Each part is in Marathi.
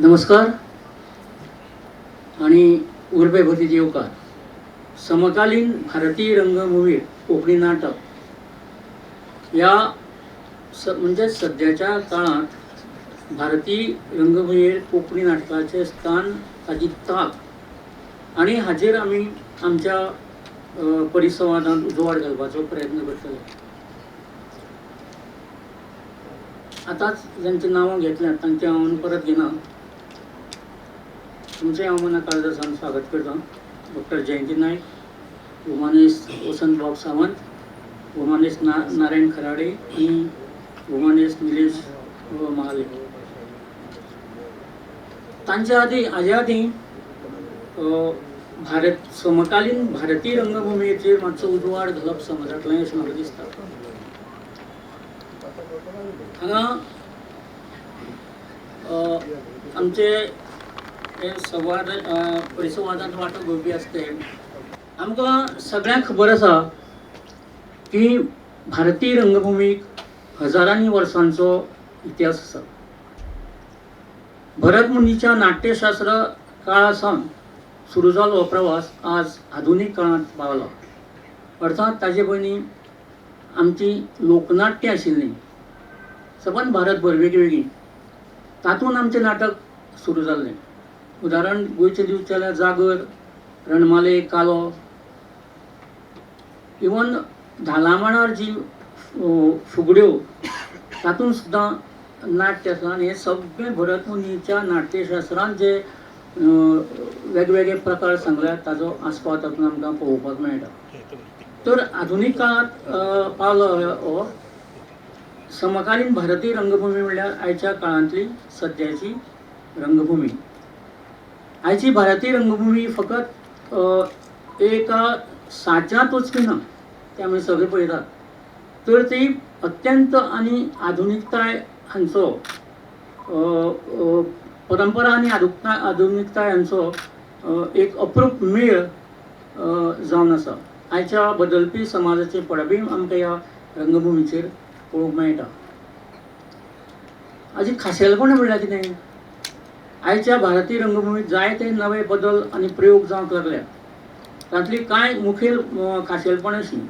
नमस्कार आणि उर्बे भतीचे येवकार. समकालीन भारतीय रंगभूमी कोकणी नाटक या म्हणजे सध्याच्या काळात भारतीय रंगभूमीर कोकणी नाटकाचे स्थान, ताची ताक आणि हाचेर आमी आमच्या परिसंवादांत उजवाड घालपाचो प्रयत्न करतले. आतांच ज्यांची नांवां घेतल्यात तांचे हांव परत घेना. तुमचे हांव मना काळजासान स्वागत करता. डॉक्टर जयंती नायक, उमानेश वसंतबाब सावंत, उमानेश नारायण खराडे आणि उमानेश निलेश महाले. तांच्या आदी हाज्या आदी समकालीन भारतीय रंगभूमीचेर मातसो उजवाड घालप समाजांतलें अशें म्हाका दिसता. हांगा आमचे संवाद परिसंवादांत वांटो घेवपी आसते. आमकां सगळ्यांक खबर आसा की भारतीय रंगभूमीक हजारांनी वर्सांचो इतिहास आसा. भरत मुनीच्या नाट्यशास्त्र काळासावन सुरू जाल्लो प्रवास आज आधुनीक काळांत पावला. अर्थात ताचे पयलीं आमची लोकनाट्य आशिल्लीं सबंद भारतभर वेगवेगळी, तातूंत आमचें नाटक सुरू जाल्लें. उदाहरण गोंयचें दिवचें जाल्यार जागर, रणमाले, कालो, इवन धाला मांडार जी फुगड्यो तातूंत सुद्दां नाट्य आसा. आनी हें सगळें भरत मुनीच्या नाट्यशास्त्रांत जे वेगवेगळे प्रकार सांगल्यात ताचो आस्पाव तातूंत आमकां पळोवपाक मेळटा. तर आधुनीक काळांत पावलो हो समकालीन भारतीय रंगभूमी म्हणल्यार आयच्या काळांतली सद्याची रंगभूमी. आयची भारतीय रंगभूमी फकत एका साच्यात वचपी ना, ते आमी सगळे पळयतात. तर ती अत्यंत आनी आधुनिकताय हांचो परंपरा आनी आधुनिकताय हांचो एक अप्रूप मेळ जावन आसा. आयच्या बदलपी समाजाचे पडबीम आमकां ह्या रंगभुमीचेर पळोवंक मेळटा. हाजी खाशेलपण म्हणल्यार कितें? आयच्या भारतीय रंगभूमीत जायते नवे बदल आनी प्रयोग जावंक लागल्यात. तांतली कांय मुखेल खाशेलपण अशीं: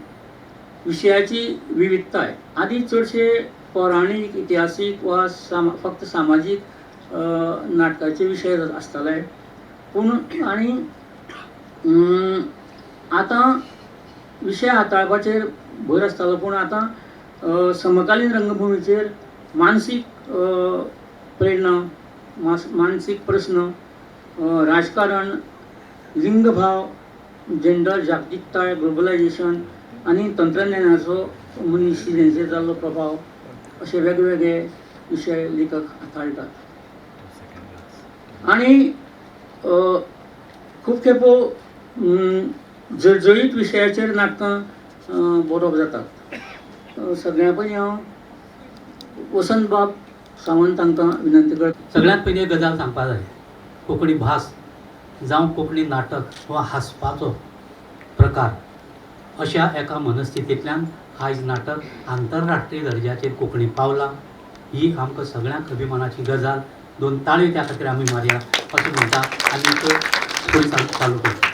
विशयाची विविधताय. आदी चडशे पौराणीक, इतिहासीक वा फक्त सामाजीक नाटकाचे विशय आसताले. पूण आनी आतां विशय हाताळपाचेर भर आसतालो. पूण आतां समकालीन रंगभूमीचेर मानसीक प्रेरणा, मानसीक प्रश्न, राजकारण, लिंगभाव, जेंडर जागतीकताय, ग्लोबलायझेशन आनी तंत्रज्ञानाचो मनशाचेर जाल्लो प्रभाव अशे वेगवेगळे विशय लेखक हाताळटात. आनी खूब खेपो जळजळीत विशयाचेर नाटकां बरोवप जातात. सगळ्यां पयलीं हांव वसंतबाब सावंत हांकां विनंती करता. सगळ्यांत पयलीं एक गजाल सांगपा जाय. कोंकणी भास जावं कोंकणी नाटक वा हांसपाचो प्रकार अशा एका मनस्थितींतल्यान आयज नाटक आंतरराष्ट्रीय दर्ज्याचेर कोंकणी पावला. ही आमकां सगळ्यांक अभिमानाची गजाल. 2 ताळयो त्या खातीर आमी मारया अशें म्हणटा आनी फुडें चालू करता.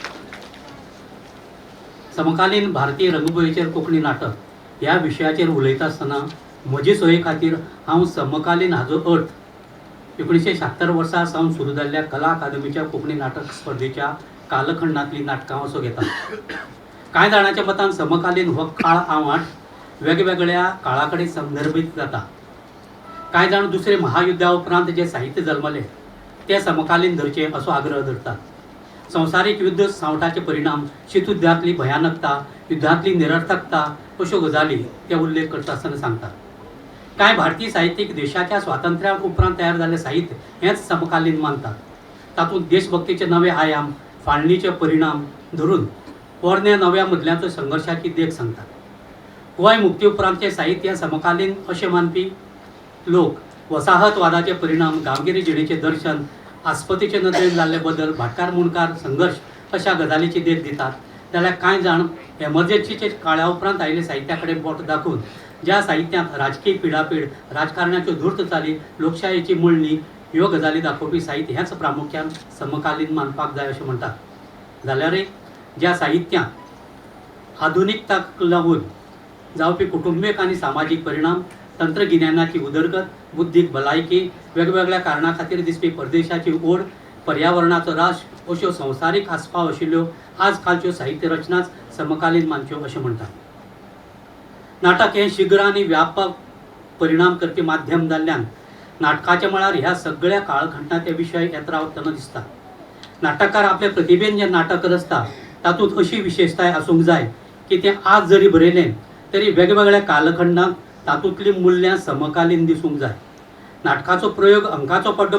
समकालीन भारतीय रंगभुमीचेर कोंकणी नाटक ह्या विशयाचेर उलयता आसतना म्हजे सोये खातीर हांव समकालीन हाचो अर्थ 1976 वर्सा सावन सुरू जाल्ल्या कला अकादमीच्या कोंकणी नाटक स्पर्धेच्या कालखंडांतली नाटकां असो घेता. कांय जाणांच्या मतान समकालीन हो काळ आवाठ वेगवेगळ्या काळा कडेन संदर्भीत जाता. कांय जाण दुसरे महायुध्दा उपरांत जे साहित्य जल्मले ते समकालीन धरचे असो आग्रह धरतात. संवसारीक युध्द सावटाचे परिणाम, शीतयुध्दांतली भयानकता, युध्दांतली निरर्थकता अश्यो गजाली ते उल्लेख करता आसतना सांगतात. कांय भारतीय साहित्यीक देशाच्या स्वातंत्र्या उपरांत तयार जाल्लें साहित्य हेंच समकालीन मानतात. तातूंत देशभक्तीचे नवे आयाम, फाळणीचे परिणाम धरून पोरण्या नव्या मदल्यांचो संघर्शाची देख सांगतात. गोंय मुक्ती उपरांतचे साहित्य समकालीन अशें मानपी लोक वसाहतवादाचे परिणाम, गांवगिरी जिणेचें दर्शन, आस्पतीचे नदरेन जाल्ले बदल, भाटकार मुणकार संघर्ष अशा गजालीची देख दितात. जाल्यार कांय जाण एमर्जन्सीचे काळा उपरांत आयिल्ले साहित्या कडेन बोट दाखवून ज्या साहित्यांत राजकीय पिडापीड, राजकारणाच्यो धूर्त चाली, लोकशायेची मळणी ह्यो गजाली दाखोवपी साहित्य हेच प्रामुख्यान समकालीन मानपाक जाय अशें म्हणटात. जाल्यार ज्या साहित्याक आधुनिकताक लागून जावपी कुटुंबीक आनी सामाजीक परिणाम, तंत्रगिन्यानाची उदरगत, बुद्धीक भलायकी, वेगवेगळ्या कारणां खातीर दिसपी परदेशाची ओड, पर्यावरणाचो राश अश्यो संवसारीक आस्पाव आशिल्ल्यो आज कालच्यो साहित्य रचनाच समकालीन मानच्यो अशें म्हणटात. नाटक हें शीघ्र आनी व्यापक परिणाम करपी माध्यम जाल्ल्यान नाटकाच्या मळार ह्या सगळ्या काळखंडांत ते विशय येत रावतना दिसता. नाटककार आपल्या प्रतिभेन जें नाटक रचता तातूंत अशी विशेशताय आसूंक जाय की तें आज जरी बरयलें तरी वेगवेगळ्या कालखंडांत तातूंतलीं मुल्यां समकालीन दिसूंक जाय. नाटकाचो प्रयोग अंकाचो पड्डो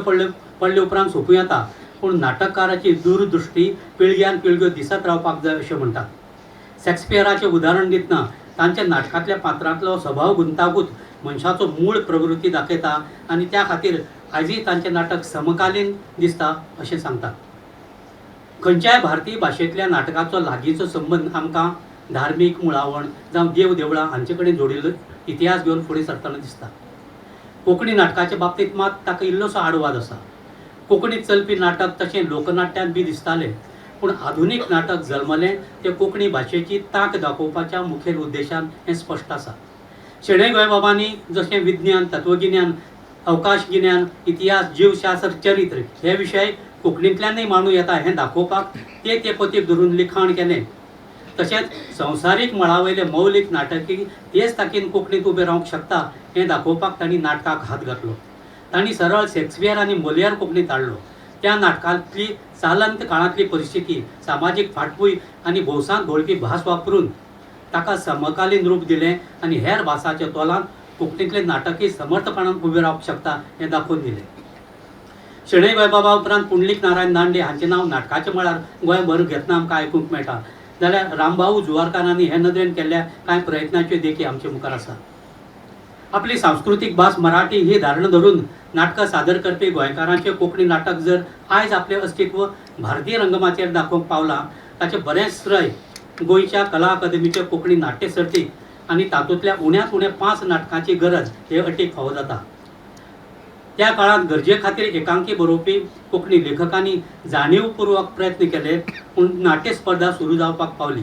पडले उपरांत सोंपूं येता, पूण नाटककाराची दूरदृश्टी पिळग्यान पिळग्यो दिसत रावपाक जाय अशें म्हणटात. शॅक्सपियराचें उदाहरण दितना तांच्या नाटकांतल्या पात्रांतलो स्वभाव गुंतागूत मनशाचो मूळ प्रवृत्ती दाखयता आनी त्या खातीर आयजय तांचें नाटक समकालीन दिसता अशें सांगतात. खंयच्याय भारतीय भाशेंतल्या नाटकाचो लागींचो संबंद आमकां धार्मीक मुळावण जावं देव देवळां हांचे कडेन जोडिल्लो इतिहास घेवन फुडें सरतना दिसता. कोंकणी नाटकाच्या बाबतींत मात ताका इल्लोसो आडवाद आसा. कोंकणींत चलपी नाटक तशें लोकनाट्यांत बी दिसतालें, पूण आधुनीक नाटक जल्मलें तें कोंकणी भाशेची तांक दाखोवपाच्या मुखेल उद्देशान हें स्पश्ट आसा. शेणै गोंयबाबांनी जशें विज्ञान, तत्वगिन्यान, अवकाश गिन्यान, इतिहास, जीवशास्त्र, चरित्र हे विशय कोंकणींतल्यानय मांडूं येता हें दाखोवपाक ते पतीक धरून लिखाण केलें. तशेंच संवसारीक मळावयले मौलीक नाटकी तेच ताकीन कोंकणींत उबे रावंक शकता हें दाखोवपाक तांणी नाटकाक हात घातलो. तांणी सरळ शॅक्सपियर आनी मोलियर कोंकणींत हाडलो. त्या नाटकांतली चालंत काळांतली परिस्थिती, सामाजीक फाटभूंय आनी भोवसांत घोळपी भास वापरून ताका समकालीन रूप दिलें आनी हेर भासाच्या तोलांत कोंकणींतलें नाटकय समर्थपणान उबें रावंक शकता हें दाखोवन दिलें. शेणै गोंयबाबा उपरांत पुंडलीक नारायण दांडे हांचें नांव नाटकाच्या मळार गोंयभर घेतना आमकां आयकूंक मेळटा. जाल्यार रामभाऊ जुवारकारांनी हे नदरेन केल्ल्या कांय प्रयत्नांच्यो देखी आमचे मुखार आसा. आपली सांस्कृतीक भास मराठी ही धारण धरून नाटकां सादर करपी गोंयकारांचें कोंकणी नाटक जर आयज आपलें अस्तित्व भारतीय रंगमाचेर दाखोवंक पावलां ताचें बरेंच श्रय गोंयच्या कला अकादमीच्या कोंकणी नाट्य सर्तीक आनी तातूंतल्या उण्यांत उणें 5 नाटकांची गरज हे अटीक फावो जाता. त्या काळांत गरजे खातीर एकांकी बरोवपी कोंकणी लेखकांनी जाणीवपूर्वक प्रयत्न केले, पूण नाट्य स्पर्धा सुरू जावपाक पावली.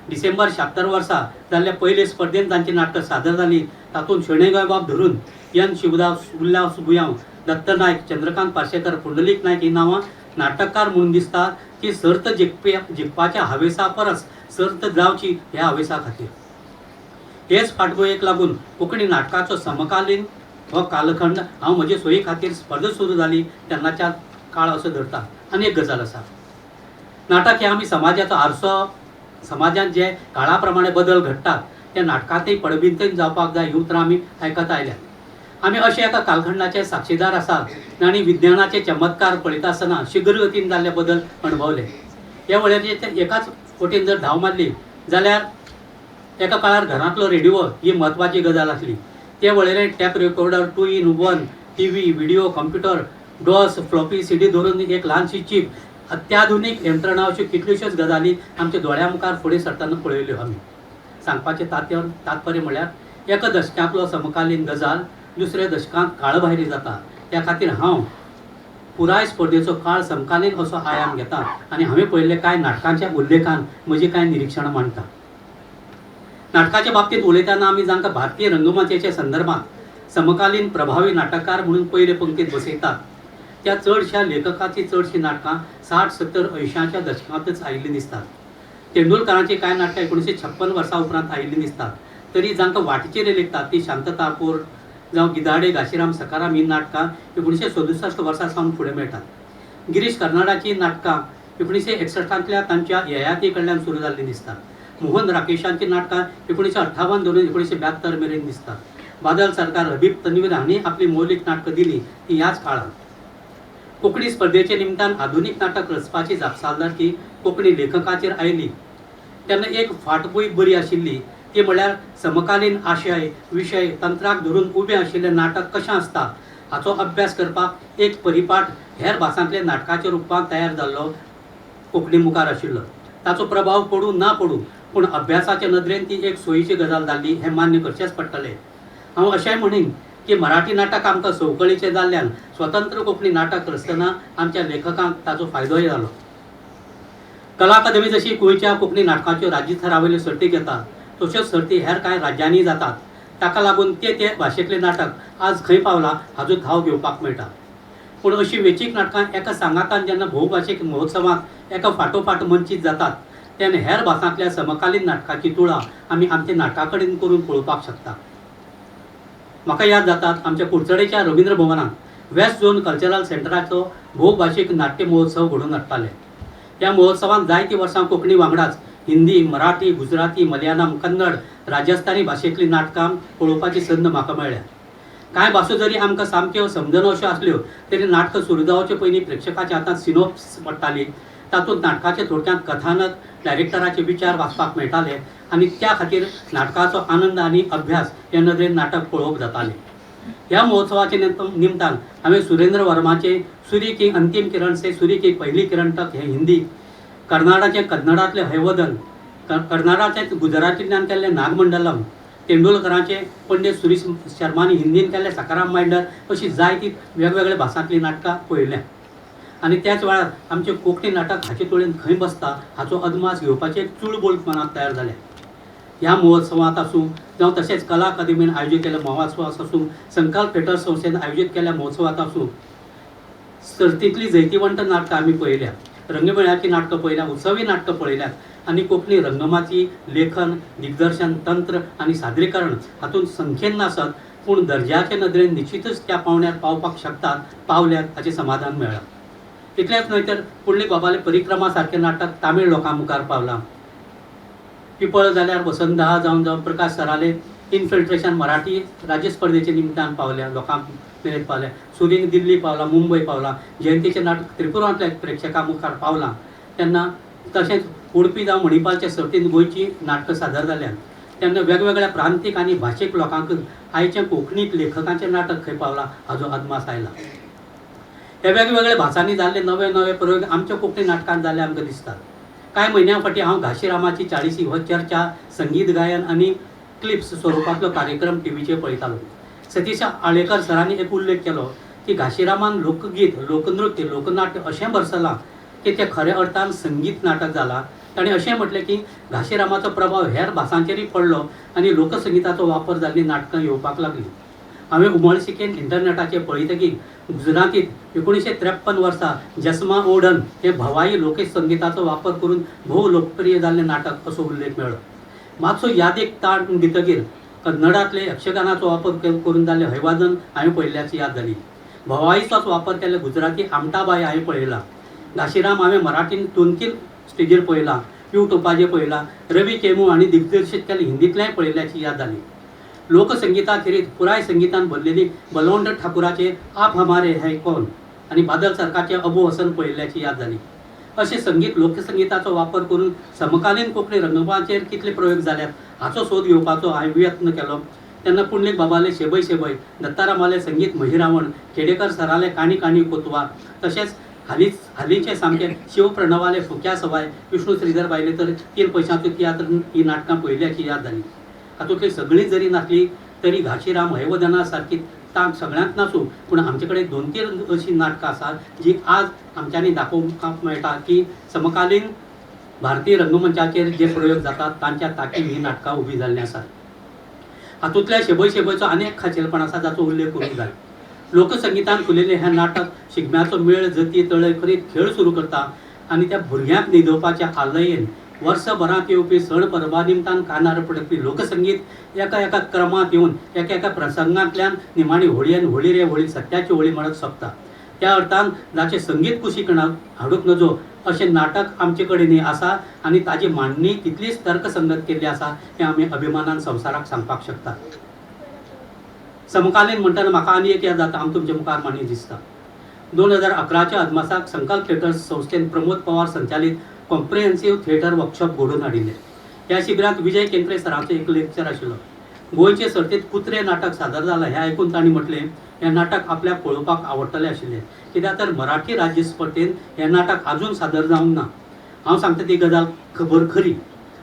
डिसेंबर 76 वर्सा जाल्ल्या पयले स्पर्धेंत तांची नाटकां सादर जालीं. तातूंत शेणै गोंयबाब धरून एन शिवदास, उल्हास बुयांव, दत्त नायक, चंद्रकांत पार्सेकर, पुंडलीक नायक ही नांवां नाटककार म्हणून दिसतात की सर्त जिखपाच्या हावेसा परस सर्त जावची ह्या हावेसा खातीर. हेच फाटभुंयेक लागून कोंकणी नाटकाचो समकालीन हो कालखंड हांव म्हजे सोयी खातीर स्पर्धा सुरू जाली तेन्नाच्या काळ असो धरता. आनी एक गजाल आसा, नाटक हे आमी समाजाचो आरसो, समाजांत जे काळा प्रमाणे बदल घडटात त्या नाटकांतय पडबिंतन जावपाक जाय ही उतरां आमी आयकत आयल्यात. आमी अशे एका कालखंडाचे साक्षीदार आसात आनी विज्ञानाचे चमत्कार पळयता आसतना शीघ्र गतीन जाल्ले बदल अणभवले. ह्या वळेरेचेर एकाच वटेन जर धांव मारली जाल्यार एका काळार घरांतलो रेडिओ ही म्हत्वाची गजाल आसली. ते वळेरेंत tap recorder, 2 in 1 TV, video, computer, डॉस, फ्लॉपी सीडी धरून एक ल्हानशी चीप, अत्याधुनीक यंत्रणा अश्यो कितल्योश्योच गजाली आमच्या दोळ्या मुखार फुडें सरतना पळयल्यो आमी. सांगपाचें तात्पर्य म्हळ्यार एका दशकांतलो समकालीन गजाल दुसऱ्या दशकांत काळभायरी जाता. त्या खातीर हांव पुराय स्पर्धेचो काळ समकालीन असो आयाम घेता आनी हांवें पळयल्ले कांय नाटकांच्या उल्लेखान म्हजी कांय निरीक्षणां मांडटा. नाटकाच्या बाबतींत उलयतना आमी जांकां भारतीय रंगमंचाच्या संदर्भात समकालीन प्रभावी नाटककार म्हणून पयले पंक्तीत बसयतात त्या चडशा लेखकाची चडशीं नाटकां 60, 70, 80च्या दशकांतच आयिल्लीं दिसतात. तेंडुलकरांची कांय नाटकां 1956 वर्सा उपरांत आयिल्लीं दिसतात. तरी जांकां वाटेचेर लेखतात ती शांततापूर जावं गिदाडे, घाशीराम, सकाराम ही नाटकां 1967 वर्सा सावन फुडें मेळटात. गिरीश कर्नाडाची नाटकां 1961 तांच्या ययाती कडल्यान सुरू जाल्लीं दिसतात. मोहन राकेशांची नाटकां 1958 धरून 1972 मेरेन दिसतात. बादल सरकार, हबीब तन्वीर हांणी आपली मौलीक नाटकां दिलीं ती ह्याच काळांत. कोंकणी स्पर्धेच्या निमतान आधुनीक नाटक रचपाची जापसालदारकी कोंकणी लेखकाचेर आयली तेन्ना एक फाटभूंय बरी आशिल्ली ती म्हळ्यार समकालीन आशय, विशय, तंत्राक धरून उबें आशिल्लें नाटक कशें आसता हाचो अभ्यास करपाक एक परिपाठ हेर भासांतल्या नाटकाच्या रुपांत तयार जाल्लो कोंकणी मुखार आशिल्लो. ताचो प्रभाव पडूं ना पडूं पूण अभ्यासाच्या नदरेन ती एक सोयीची गजाल जाल्ली हें मान्य करचेंच पडटलें. हांव अशेंय म्हणीन की मराठी नाटक आमकां सवकळीचें जाल्ल्यान स्वतंत्र कोंकणी नाटक रचतना आमच्या लेखकांक ताचो फायदोय जालो. कला अकादमी जशी गोंयच्या कोंकणी नाटकाच्यो राज्य थरावयल्यो सर्ती घेता तश्योच सर्ती हेर कांय राज्यांनी जातात. ताका लागून ते भाशेंतलें नाटक आज खंय पावलां हाचो ठाव घेवपाक मेळटा. पूण अशीं वेंचीक नाटकां एका सांगातान जेन्ना भोवभाशीक महोत्सवांत एका फाटोफाट मंचीत जातात तेन्ना हेर भासांतल्या समकालीन नाटकाची तुळा आमी आमच्या नाटका कडेन करून पळोवपाक शकता. म्हाका याद जातात आमच्या कुडचडेच्या रवींद्र भवनांत वेस्ट झोन कल्चरल सेंटराचो भोवभाशीक नाट्य महोत्सव घडोवन हाडटाले. ह्या महोत्सवांत जायतीं वर्सां कोंकणी वांगडाच हिंदी, मराठी, गुजराती, मलयाळम, कन्नड, राजस्थानी भाशेंतलीं नाटकां पळोवपाची संद म्हाका मेळ्ळ्या. कांय भासो जरी आमकां सामक्यो समजनश्यो आसल्यो तरी नाटक सुरू जावचे पयलीं प्रेक्षकाच्या हातांत सिनोप्स पडटाली. तातूंत नाटकाचे थोडक्यांत कथानक, डायरेक्टराचे विचार वाचपाक मेळटाले आनी त्या खातीर नाटकाचो आनंद आनी अभ्यास ह्या नदरेन नाटक पळोवप जातालें. ह्या महोत्सवाच्या निमतान हांवें सुरेंद्र वर्माचे सूर्य की अंतिम किरण से सूर्य की पहली किरण तक हें हिंदी, कर्नाटाचें कन्नडांतलें हैवदन, कर्नाटाचें गुजरातींतल्यान केल्लें नागमंडलम, तेंडुलकराचें पंडीत सुरेश शर्मानी हिंदीन केल्लें सकाराम मांडर अशीं जायतीं वेगवेगळ्या भासांतलीं नाटकां पळयल्यां. आनी त्याच वेळार आमचें कोंकणी नाटक हाचे तुळेन खंय बसता हाचो अदमास घेवपाची एक चुळबूळ मनांत तयार जाल्या. ह्या महोत्सवांत आसूं जावं तशेंच कला अकादमीन आयोजीत केल्ल्या महोत्सवांत आसूं, संकल्प थिएटर संस्थेन आयोजीत केल्ल्या महोत्सवांत आसूं, सर्तींतलीं जैतिवंत नाटकां आमी पळयल्या, रंगमेळ्याची नाटकां पळयल्या, उत्सवी नाटकां पळयल्यात आनी कोंकणी रंगमाची लेखन, दिग्दर्शन, तंत्र आनी सादरीकरण हातूंत संख्येन नासत पूण दर्ज्याचे नदरेन निश्चितच त्या पावण्यार पावपाक शकतात, पावल्यात हाचें समाधान मेळ्ळां. इतलेंच न्हय तर पुंडलीक बाबाले परिक्रमा सारकें नाटक तामीळ लोकां मुखार पावलां. पिपळ जाल्यार वसंतदाह जावन प्रकाश सराले इनफिल्ट्रेशन मराठी राज्य स्पर्धेच्या निमतान पावल्या, लोकांक मेरेन पावल्या. सुरींग दिल्ली पावला, मुंबय पावला, जयंतीचें नाटक त्रिपुरांतल्या प्रेक्षकां मुखार पावलां. तेन्ना तशेंच उडपी जावं मणिपालच्या सर्तींत गोंयची नाटकां सादर जाल्यात. तेन्ना वेगवेगळ्या प्रांतीक आनी भाशीक लोकांक आयच्या कोंकणीक लेखकांचें नाटक खंय पावलां हाचो अदमास आयला. हे वेगवेगळ्या भासांनी जाल्ले नवे नवे प्रयोग आमच्या कोंकणी नाटकांत जाल्ले आमकां दिसतात. कांय म्हयन्यां फाटीं हांव घाशीरामाची 40 हो चर्चा, संगीत गायन आनी क्लिप्स स्वरुपांतलो कार्यक्रम टीव्हीचेर पळयतालो. सतीश आळेकर सरांनी एक उल्लेख केलो की घाशीरामान लोकगीत, लोकनृत्य, लोकनाट्य अशें भरसलां की तें खऱ्या अर्थान संगीत नाटक जालां. ताणें अशें म्हटलें की घाशीरामाचो प्रभाव हेर भासांचेरय पडलो आनी लोकसंगिताचो वापर जाल्लीं नाटकां येवपाक लागलीं. हांवें उमळशिकेन इंटरनेटाचेर पळयतकीर गुजरातींत 1953 वर्सा जसमा ओडन हे भवाई लोकसंगिताचो वापर करून भोव लोकप्रिय जाल्लें नाटक असो उल्लेख मेळ्ळो. मातसो यादेक ताण दितकीर कन्नडांतले यक्षगानाचो वापर करून जाल्लें हैवादन हांवें पळयल्ल्याची याद जाली. भवाईचोच वापर केल्ले गुजराती आमटाबाई हांवें पळयला. घाशीराम हांवें मराठीन 2-3 स्टेजीर पळयला, यूट्यूबाचेर पळयला, रवी केमू हांणी दिग्दर्शीत केल्लें हिंदींतल्याय पळयल्याची याद जाली. लोकसंगिताखेरीज पुराय संगितान भरलेली बलवंत ठाकुराचे आप हमारे है कौन आनी बादल सरकारचे अबू हसन पळयल्ल्याची याद जाली. अशें संगीत लोकसंगिताचो वापर करून समकालीन कोंकणी रंगमंचाचेर कितले प्रयोग जाल्यात हाचो सोद घेवपाचो हांवें यत्न केलो. तेन्ना पुंडलीक बाबाले शेबय शेबय, दत्तारामाले संगीत महिरावण, खेडेकर सराले काणी काणी कोतवा, तशेंच हालींचे सामके शिवप्रणवाले फुक्या सवाय, विष्णू श्रीधर बायले तर 3 पयशांचो तियात्र ही नाटकां पळयल्याची याद जाली. हातूंतली सगळीं जरी नासली तरी घाशीराम हैवदना सारकी तांक सगळ्यांत नासूं पूण आमचे कडेन 2-3 अशीं नाटकां आसात जी आज आमच्यांनी दाखोवपाक मेळटा की समकालीन भारतीय रंगमंचाचेर जे प्रयोग जातात तांच्या तांकीर ही नाटकां उबी जाल्लीं आसात. हातूंतल्या शेबय शेबयचो आनीक खाशेलपण आसा जाचो उल्लेख करूंक जाय. लोकसंगितान फुलयलें हें नाटक शिगम्याचो मेळ, जती, तळय करीत खेळ सुरू करता आनी त्या भुरग्यांक न्हिदोवपाच्या आलयेन वर्सभरांत येवपी सण परबां निमतान कानार पडपी लोकसंगीत एका एका क्रमांत येवन एका एका प्रसंगांतल्यान निमाणी होळयेन होळी रे होळी सत्याची होळी म्हणत सोंपता. त्या अर्थान जाचें संगीत कुशीकणाक हाडूंक नजो अशें नाटक आमचे कडेन आसा आनी ताची मांडणी तितलीच तर्कसंगत केल्ली आसा हें आमी अभिमानान संवसाराक सांगपाक शकतात. समकालीन म्हणटना म्हाका आनी एक याद जाता हांव तुमच्या मुखार मांडी दिसता. 2011च्या अदमासाक संकल्प थिएटर संस्थेन प्रमोद पवार संचालीत कॉम्प्रिहेन्सिव्ह थिएटर वर्कशॉप घडोवन हाडिल्लें. ह्या शिबिरांत विजय केंकरे सरांचो एक लेक्चर आशिल्लो. गोंयचे सर्तींत कुत्रे नाटक सादर जालां हें आयकून तांणी म्हटलें हें नाटक आपल्याक पळोवपाक आवडटलें आशिल्लें कित्याक तर मराठी राज्य स्पर्धेंत हें नाटक आजून सादर जावंक ना. हांव सांगता ती गजाल खबर खरी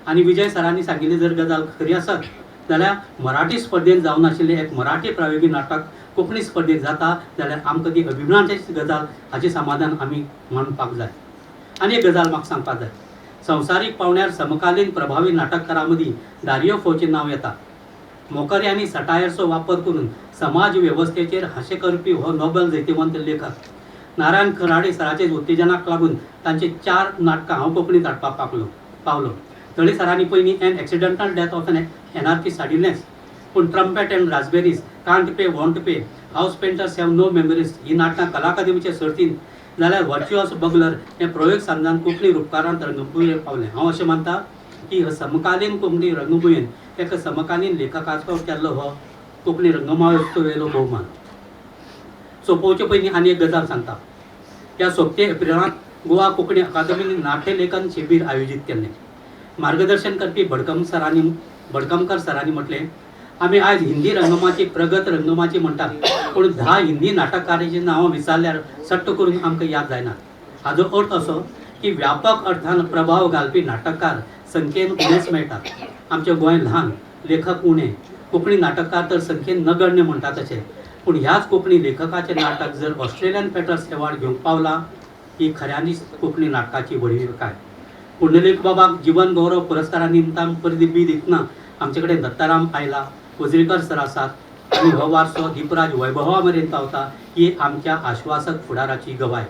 आनी विजय सरांनी सांगिल्ली जर गजाल खरी आसत जाल्यार मराठी स्पर्धेंत जावन आशिल्लें एक मराठी प्रायोगिक नाटक कोंकणी स्पर्धेंत जाता जाल्यार आमकां ती अभिमानाची गजाल हाचें समाधान आमी मानपाक जाय. आनी एक गजाल म्हाका सांगपाक जाय. संवसारीक पावंड्यार समकालीन प्रभावी नाटककारां मदीं दारियो फोचें नांव येता. मोकरे आनी सटायरचो वापर करून समाज वेवस्थेचेर हास्य करपी हो नोबल जैतिवंत लेखक नारायण खराडे सराचे उत्तेजनाक लागून तांचे 4 नाटकां हांव कोंकणींत धाडपाक पावलो. थळे सरांनी पयलीं an accidental death of an anarchist हाडिल्लेंच, पूण trumpet and raspberries, can't pay won't pay, house painters have no memories ही नाटकां कला अकादमीच्या सर्तींत जाल्यार व्हर्च्युअस बगलर हे प्रयोग सामनान कोंकणी रूपकारांत रंगभुंयेर पावलें. हांव अशें मानतां की समकालीन कोंकणी रंगभुंयेन एका समकालीन लेखकाचो केल्लो हो कोंकणी रंगमहोत्सव वेलो भोवमान. सोंपोवचे पयलीं आनी एक गजाल सांगता. ह्या सोंपते एप्रिलांत गोवा कोंकणी अकादमीन नाट्य लेखन शिबीर आयोजीत केल्लें. मार्गदर्शन करपी भडकमकर सरांनी म्हटलें, आमी आयज हिंदी रंगमाची प्रगत रंगमाची म्हणटात, पूण 10 हिंदी नाटककारांची नांवां विचारल्यार सट्ट करून आमकां याद जायनात. हाचो अर्थ असो की व्यापक अर्थान प्रभाव घालपी नाटककार संख्येन उणेच मेळटात. आमचें गोंय ल्हान, लेखक उणे, कोंकणी नाटककार तर संख्येन नगण्य म्हणटात तशें. पूण ह्याच कोंकणी लेखकाचें नाटक जर ऑस्ट्रेलियन पेटर्स एवॉर्ड घेवंक पावलां ही खऱ्यांनीच कोंकणी नाटकाची व्हडविकाय. पुंडलीक बाबाक जीवन गौरव पुरस्कारा निमतान परदी बी दितना आमचे कडेन दत्ताराम आयला, कोजरीकर सर आसात आनी हो वारसो दीपराज वैभवा मेरेन पावता ही आमच्या आश्वासक फुडाराची गवाय.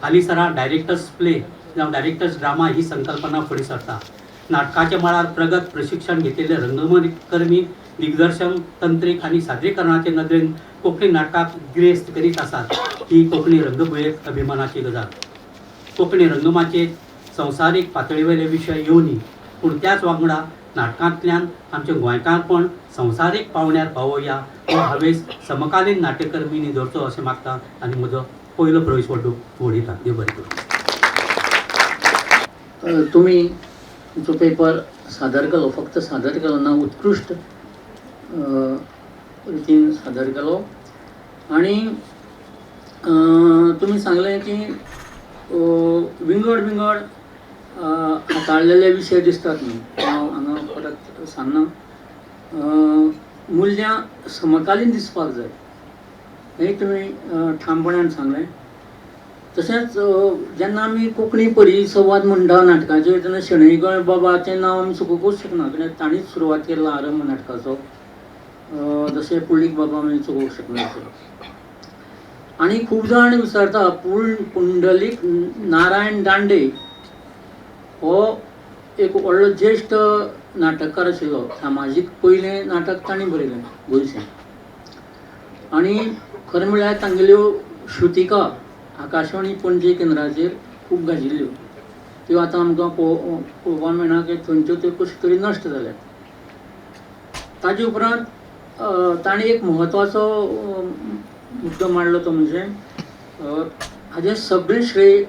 हालींसरा डायरेक्टर्स प्ले जावं डायरेक्टर्स ड्रामा ही संकल्पना फुडें सरता. नाटकाच्या मळार प्रगत प्रशिक्षण घेतिल्ले रंगकर्मी दिग्दर्शन, तंत्रीक आनी सादरीकरणाचे नदरेन कोंकणी नाटकाक गिरेस्त करीत आसात ही कोंकणी रंगभुंयेक अभिमानाची गजाल. कोंकणी रंगमाचे संवसारीक पातळीवेले विशय येवनी, पूण त्याच वांगडा नाटकांतल्यान आमचें गोंयकारपण संवसारीक पावंड्यार पावोवया हो हावेस समकालीन नाट्यकर्मींनी धरचो अशें मागता आनी म्हजो पयलो प्रवेश वडयता. देव बरें करूं. तुम्ही जो पेपर सादर केलो, फक्त सादर केलो ना, उत्कृष्ट रितीन सादर केलो. आणि तुम्ही सांगलें की विंगड हाताळलेले विशय दिसतात न्ही, हांव हांगा परत सांगना. मूल्यां समकालीन दिसपाक जाय हें तुमी ठामपणान सांगलें. तशेंच जेन्ना आमी कोंकणी परिसंवाद म्हणटा नाटकाचेर तेन्ना शेणैगळ बाबाचें नांव आमी चुकोवंकूच शकना, कित्याक ताणीच सुरवात केला आरंभ नाटकाचो. जशें पुंडलीक बाबा आमी चुकोवंक शकना. आनी खूब जाण विचारता पुंडलीक नारायण दांडे हो एक व्हडलो ज्येश्ठ नाटककार आशिल्लो. सामाजीक पयलें नाटक ताणें बरयलें गोंयचें. आनी खरें म्हळ्यार तांगेल्यो श्रुतिका आकाशवाणी पणजे केंद्राचेर खूब गाजिल्ल्यो. त्यो आतां आमकां पळोवपाक मेळना की थंयच्यो त्यो कशें तरी नश्ट जाल्यात. ताजे उपरांत ताणें एक म्हत्वाचो मुद्दो मांडलो, तो म्हणजे हाजें सगळें श्रेय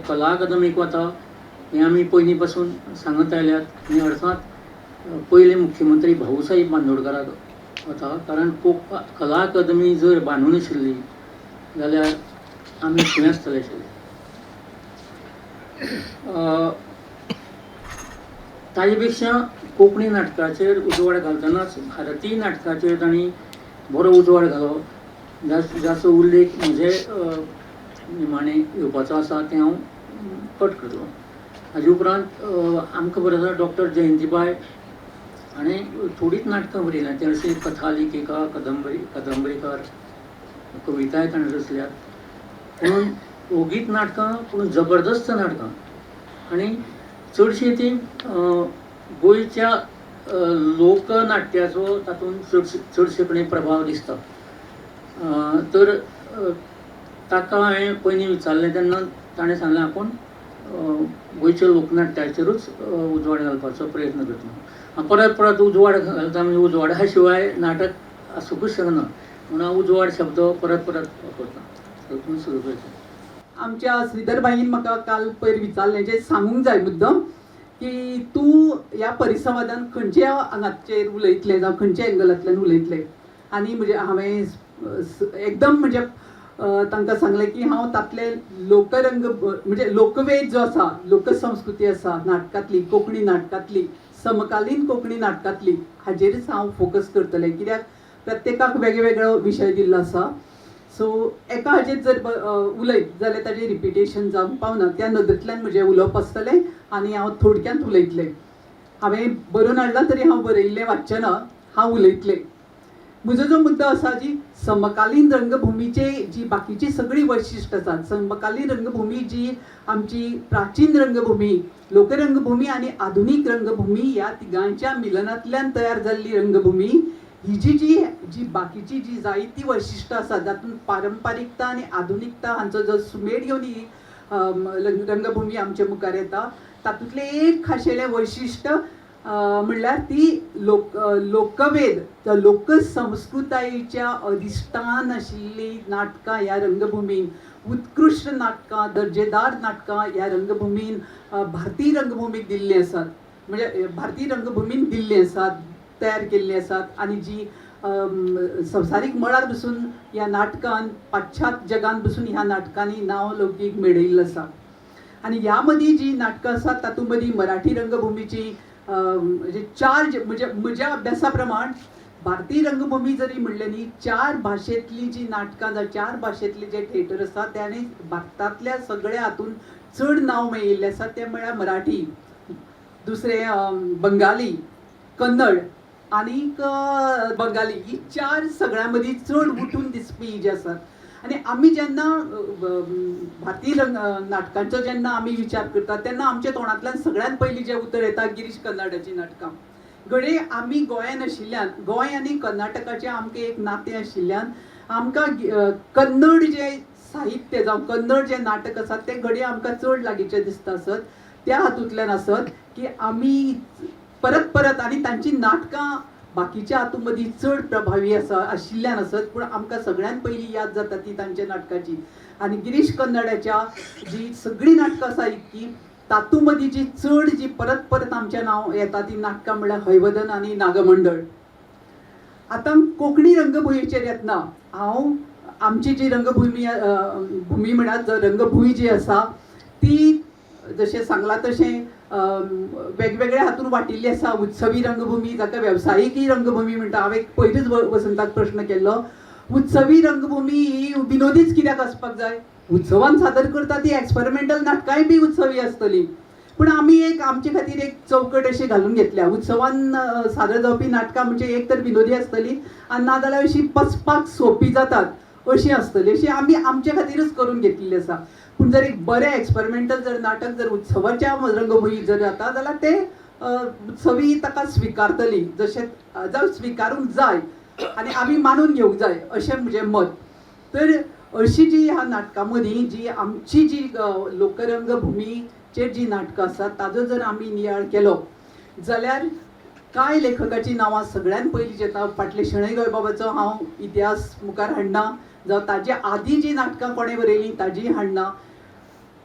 कला अकादमीक वता हें आमी पयलीं पासून सांगत आयल्यात. आनी अर्थात पयले मुख्यमंत्री भाऊसाहेब बांदोडकराक वता, कारण कला अकादमी जर बांदून आशिल्ली जाल्यार आमी खंय आसतले आशिल्ले. ताजे पेक्षा कोंकणी नाटकाचेर उजवाड घालतनाच भारतीय नाटकाचेर तांणी बरो उजवाड घालो, जाचो उल्लेख म्हजे निमाणें येवपाचो आसा तें हांव पट करतलो. हाजे उपरांत आमकां खबर आसा डॉक्टर जयंतीबाय हाणें थोडींच नाटकां बरयल्यां. ते अशें कथा लेखिका, कादंबरीकार, कविताय ताणें रचल्यात. पूण ओगीच नाटकां, पूण जबरदस्त नाटकां. आनी चडशीं ती गोंयच्या लोकनाट्याचो तातूंत चडशेपणी प्रभाव दिसता. तर ताका हांवें पयलीं विचारलें तेन्ना ताणें सांगलें आपूण गोंयच्या लोकनाट्याचेरूच उजवाड घालपाचो प्रयत्न करता. परत उजवाड घालता म्हणजे उजवाडा शिवाय नाटक आसूंकूच शकना म्हणून हांव उजवाड शब्द परत वापरता. तातूंत सुरू करता. आमच्या श्रीधरबाईन म्हाका काल पयर विचारलें, जें सांगूंक जाय मुद्दम, की तूं ह्या परिसंवादान खंयच्या हांगाचेर उलयतलें जावं खंयच्या एंगलांतल्यान उलयतलें. आनी म्हणजे हांवें एकदम म्हणजे तांकां सांगलें की हांव तातले लोकरंग म्हणजे लोकवेद जो आसा लोकसंस्कृती आसा नाटकांतली कोंकणी नाटकांतली समकालीन कोंकणी नाटकांतली हाजेरच हांव फोकस करतलें कित्याक प्रत्येकाक वेगवेगळो विशय दिल्लो आसा सो एका हाजेर जर उलयत जाल्यार ताजें रिपिटेशन जावंक पावना त्या नदरेंतल्यान म्हजें उलोवप आसतलें आनी हांव थोडक्यांत उलयतलें हांवें बरोवन हाडला तरी हांव बरयल्लें वाचचें ना हांव उलयतलें म्हजो जो मुद्दो आसा जी समकालीन रंगभुमीचे जी बाकीची सगळी वैशिश्ट आसात समकालीन रंगभूमी जी आमची प्राचीन रंगभूमी लोकरंगभूमी आनी आधुनीक रंगभूमी ह्या तिगांच्या मिलनांतल्यान तयार जाल्ली रंगभूमी ही जी बाकीची जी जायती वैशिश्ट आसा जातून पारंपारीकता आनी आधुनिकता हांचो जो सुमेळ घेवन ही रंगभूमी आमच्या मुखार येता तातूंतलें एक खाशेलें वैशिश्ट म्हणल्यार ती लोकवेद लोकसंस्कृतायेच्या अधिष्ठान आशिल्ली नाटकां ह्या रंगभुमीन उत्कृश्ट नाटकां दर्जेदार नाटकां ह्या रंगभुमीन भारतीय रंगभुमीक दिल्लीं आसात म्हणजे भारतीय रंगभुमीन दिल्लीं आसात तयार केल्लीं आसात आनी जी संवसारीक मळार बसून ह्या नाटकान पाश्चात्य जगान बसून ह्या नाटकांनी नांव लौकीक मेळयिल्लें आसा आनी ह्या मदीं जी नाटकां आसात तातूंत मदीं मराठी रंगभुमीची चार म्हणजे म्हज्या अभ्यासा प्रमाण भारतीय रंगभूमी जरी म्हणलें न्ही 4 भाशेंतली जी नाटकां चार भाशेंतले जे थिएटर आसा त्याने भारतांतल्या सगळ्या हातून चड नांव मेळिल्लें आसा तें म्हळ्यार मराठी दुसरें बंगाली कन्नड आनीक बंगाली ही 4 सगळ्यां मदीं चड उठून दिसपी जे आसात आनी आमी जेन्ना भारतीय नाटकांचो जेन्ना आमी विचार करतात तेन्ना आमच्या तोंडांतल्यान सगळ्यांत पयलीं जें उतर येता गिरीश कर्नाडाची नाटकां घडये आमी गोंयांत आशिल्ल्यान गोंय आनी कर्नाटकाचें आमकां एक नातें आशिल्ल्यान आमकां कन्नड जें साहित्य जावं कन्नड जें नाटक आसा तें घडये आमकां चड लागींचें दिसता आसत त्या हातूंतल्यान आसत की आमी परत परत आनी तांची नाटकां बाकीच्या हातूं मदीं चड प्रभावी आशिल्ल्यान आसत पूण आमकां सगळ्यांत पयलीं याद जाता ती तांच्या नाटकाची आनी गिरीश कर्नाडाच्या जी सगळीं नाटकां आसा इतकी तातूं मदीं जी चड जी परत परत आमचें नांव येता ती नाटकां म्हळ्यार हैवदन आनी नागमंडळ आतां कोंकणी रंगभुंयेचेर येतना हांव आमची जी रंगभुमी भुमी म्हळ्यार रंगभूंय जी आसा ती जशें सांगलां तशें वेगवेगळ्या हातून वाटिल्ली आसा उत्सवी रंगभूमी जाका वेवसायिकी रंगभूमी म्हणटा हांवें पयलींच वसंताक प्रश्न केल्लो उत्सवी रंगभूमी ही विनोदीच कित्याक आसपाक जाय उत्सवान सादर करता ती एक्सपेरिमेंटल नाटकांय बी उत्सवी आसतली पूण आमी आमचे खातीर एक चौकट अशी घालून घेतल्या उत्सवान सादर जावपी नाटकां म्हणजे एक तर विनोदी आसतली आनी नाजाल्यार अशी पचपाक सोंपी जातात अशी आसतली अशी आमी आमचे खातीरच करून घेतिल्ली आसा पूण जर एक बरें एक्सपेरिमेंटल जर नाटक जर उत्सवाच्या रंगभूंयेक जर जाता जाल्यार ते उत्सवी ताका स्विकारतली जशें जावं स्विकारूंक जाय आनी आमी मानून घेवंक जाय अशें म्हजें मत तर अशी जी ह्या नाटकां मदीं जी आमची जी लोकरंगभुमीचेर जी नाटकां आसात ताजो जर आमी नियाळ केलो जाल्यार कांय लेखकाची नांवां सगळ्यांत पयलीं येता फाटले शणै गोंयबाबाचो हांव इतिहास मुखार हाडना जावं ताजे आदीं जी नाटकां कोणें बरयलीं ताजी हाडना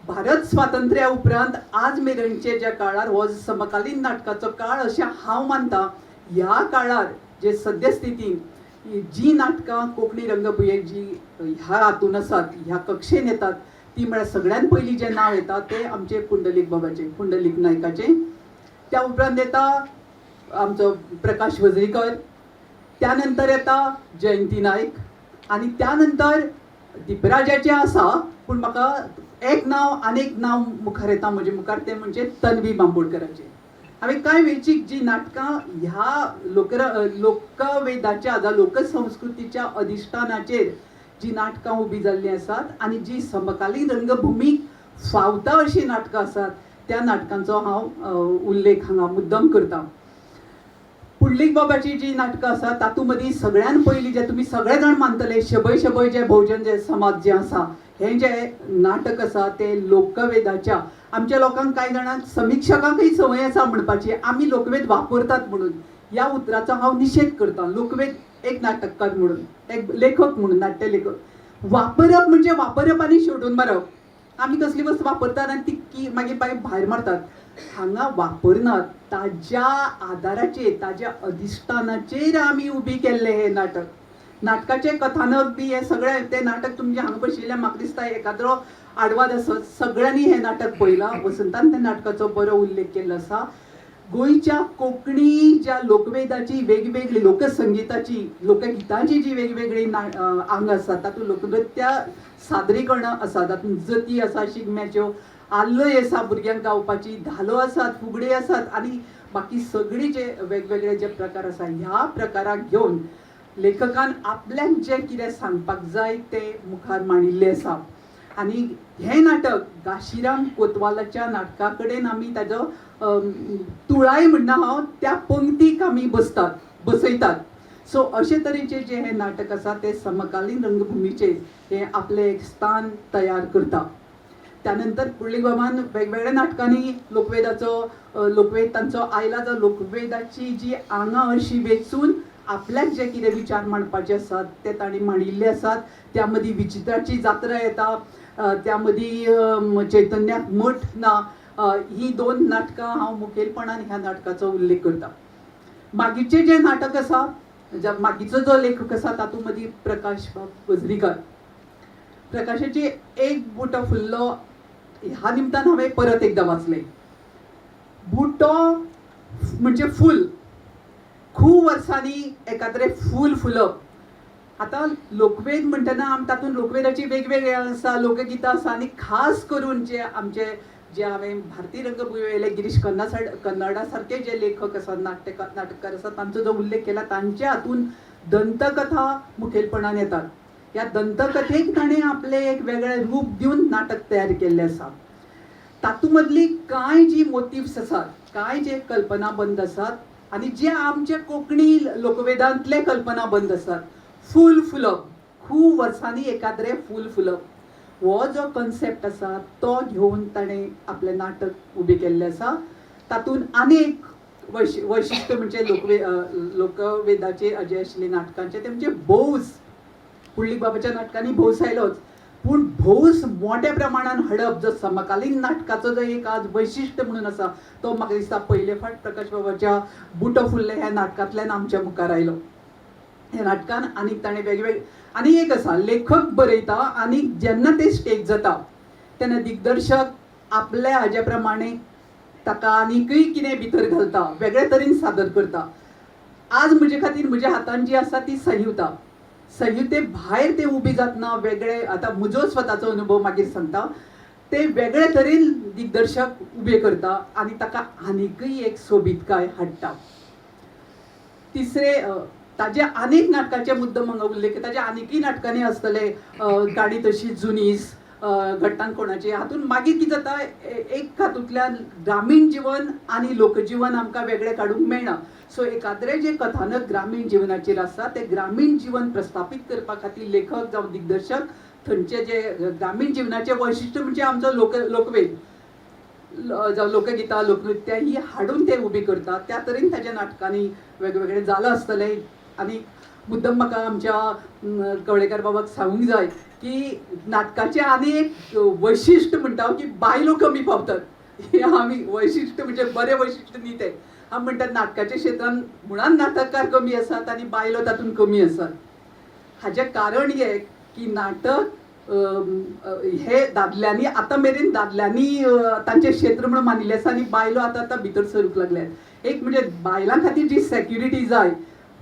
भारत स्वातंत्र्या उपरांत आज मेरेनचे ज्या काळार हो समकालीन नाटकाचो काळ अशें हांव मानतां ह्या काळार जे सद्यस्थितीन जी नाटकां कोंकणी रंगभुंयेक जी ह्या हातून आसात ह्या कक्षेन येतात ती म्हळ्यार सगळ्यांत पयलीं जें नांव येता तें आमचे पुंडलीक बाबाचें पुंडलीक नायकाचें त्या उपरांत येता आमचो प्रकाश वजरीकर त्या नंतर येता जयंती नायक आनी त्या नंतर दिपराजाचें आसा पूण म्हाका एक नांव आनीक नांव मुखार येता म्हजे मुखार तें म्हणजे तन्वी बांबोळकराचें हांवें कांय वेळची जी नाटकां ह्या लोकवेदाच्या जावं लोकसंस्कृतीच्या अधिश्ठानाचेर जी नाटकां उबी जाल्लीं आसात आनी जी समकालीन रंगभुमीक फावता अशीं नाटकां आसात त्या नाटकांचो हांव उल्लेख हांगा मुद्दम करतां पुंडलीक बाबाची जी नाटकां आसा तातूं मदीं सगळ्यान पयलीं जे तुमी सगळे जाण मानतले शबय शबय जे भोवजन जे समाज जे आसा हें जें नाटक आसा तें लोकवेदाच्या आमच्या लोकांक कांय जाणांक समीक्षकांकय संवय आसा म्हणपाची आमी लोकवेद वापरतात म्हणून ह्या उतराचो हांव निशेध करतां लोकवेद एक नाटककार म्हणून एक लेखक म्हणून नाट्य लेखक वापरप म्हणजे वापरप आनी शेवटून मारप आमी कसली वस्त वापरतात आनी ती मागीर भायर मारतात हांगा वापरनात ताज्या आदाराचेर ताज्या अधिश्ठानाचेर आमी उबी केल्लें हें नाटक नाटकाचे कथानक बी हे सगळे ते नाटक तुमचे हांगा बशिल्ले म्हाका दिसता एकाद्रो आडवाद आसत सगळ्यांनी हे नाटक पळयलां. वसंतान त्या नाटकाचो बरो उल्लेख केल्लो आसा. गोंयच्या कोंकणी ज्या लोकवेदाची वेगवेगळी लोकसंगीताची लोकगितांची जी वेगवेगळी आंग आसा तातूंत लोकनृत्य सादरीकरणां आसा, तातूंत जती आसा शिगम्याच्यो, आल्लोय आसा भुरग्यांक गावपाची, धालो आसात, फुगडी आसात आनी बाकी सगळी जे वेगवेगळे जे प्रकार आसा ह्या प्रकाराक घेवन लेखकान आपल्याक जें कितें सांगपाक जाय तें मुखार मांडिल्लें आसा. आनी हें नाटक घाशीराम कोतवालाच्या नाटका कडेन आमी ताजो तुळाय म्हणना हांव त्या पंक्तीक आमी बसयतात. सो अशे तरेचे जे हे नाटक आसा ते समकालीन रंगभुमीचेर हे आपले एक स्थान तयार करता. त्यानंतर पुर्ली गोमान वेगवेगळ्या नाटकांनी लोकवेद तांचो आयला जो लोकवेदाची जी आंगां अशी वेचून आपल्याक जे कितें विचार मांडपाचे आसात ते तांणी मांडिल्ले आसात. त्या मदीं विचित्राची जात्रा येता, त्या मदीं चैतन्याक मठ ना, ही 2 नाटकां हांव मुखेलपणान ह्या नाटकाचो उल्लेख करता. मागीरचे जे नाटक आसा मागीरचो जो लेखक आसा तातूंत मदीं प्रकाश वझरीकार, प्रकाशाची एक बुटो फुल्लो ह्या निमतान हांवें परत एकदां वाचलें. बुटो म्हणजे फूल, खूब वर्सांनी एकाद्रें फूल फुलप. आतां लोकवेद म्हणटना तातूंत लोकवेदाची वेगवेगळी आसा, लोकगितां आसा आनी खास करून जे आमचे जे हांवें भारतीय रंगभुमी वयले गिरीश कर्नाडा सारके जे लेखक आसात नाटककार आसात तांचो जो उल्लेख केला तांच्या हातून दंतकथा मुखेलपणान येतात. ह्या दंतकथेक ताणें आपलें एक वेगळें रूप दिवन नाटक तयार केल्लें आसा. तातूंत मदली कांय जी मोटिव्स आसात, कांय जे कल्पनाबंद आसात आनी जे आमचे कोंकणी लोकवेदांतले कल्पनाबंद आसात, फूल फुलप, खूब वर्सांनी एकाद्रें फूल फुलप, हो जो कन्सेप्ट आसा तो घेवन ताणें आपलें नाटक उबें केल्लें आसा. तातूंत आनी एक वैशिश्ट्य म्हणजे लोकवेदाचे जे आशिल्ले नाटकांचे ते म्हणजे भौस. पुंडलीक बाबाच्या नाटकांनी भौस आयलोच, पूण भौस मोठ्या प्रमाणान हाडप जो समकालीन नाटकाचो जो एक आज वैशिश्ट्य म्हणून आसा तो म्हाका दिसता पयले फावट प्रकाश बाबाच्या बुटो फुल्ले ह्या नाटकांतल्यान आमच्या मुखार आयलो. ह्या नाटकान आनी ताणें वेगवेगळे आनी एक आसा, लेखक बरयता आनी जेन्ना ते स्टेज जाता तेन्ना दिग्दर्शक आपल्या हाजे प्रमाणे ताका आनीकय कितें भितर घालता, वेगळे तरेन सादर करता. आज म्हजे खातीर म्हज्या हातान जी आसा ती संहिते भायर ते उबी जातना वेगळे, आतां म्हजो स्वताचो अनुभव मागीर सांगता, ते वेगळे तरेन दिग्दर्शक उबे करता आनी ताका आनीकय एक सोबीतकाय हाडटा. तिसरे ताजे अनेक नाटकाचे मुद्दम हांगा उल्लेख, ताजे आनीकय नाटकांनी आसतले, गाडी तशी जुनीस, घट्टान कोणाची, हातून मागीर कितें जाता एक हातूंतल्यान ग्रामीण जीवन आनी लोकजीवन आमकां वेगळें काडूंक मेळना. सो एकाद्रें जें कथानक ग्रामीण जिवनाचेर आसा तें ग्रामीण जीवन प्रस्थापीत करपा खातीर लेखक जावं दिग्दर्शक थंयचे जे ग्रामीण जिवनाचें वैशिश्ट्य म्हणजे आमचो लोकवेद जावं लोकगितां लोकनृत्य ही हाडून ते उबी करतात. त्या तरेन ताच्या नाटकांनी वेगवेगळें जालां आसतलें. आनी मुद्दम म्हाका आमच्या कवळेकार बाबाक सांगूंक जाय की नाटकाचें आनी एक वैशिश्ट्य म्हणटा की बायलो कमी पावतात. हे आमी वैशिश्ट्य म्हणजे बरें वैशिश्ट्य न्ही तें. आमी म्हणटात नाटकाच्या क्षेत्रांत मुळान नाटककार कमी आसात आनी बायलो तातूंत कमी आसात. हाचें कारण हें की नाटक हे दादल्यांनी आतां मेरेन दादल्यांनी तांचें क्षेत्र म्हणून मानिल्लें आसा आनी बायलो आतां भितर सरूंक लागल्यात. एक म्हणजे बायलां खातीर जी सेक्युरिटी जाय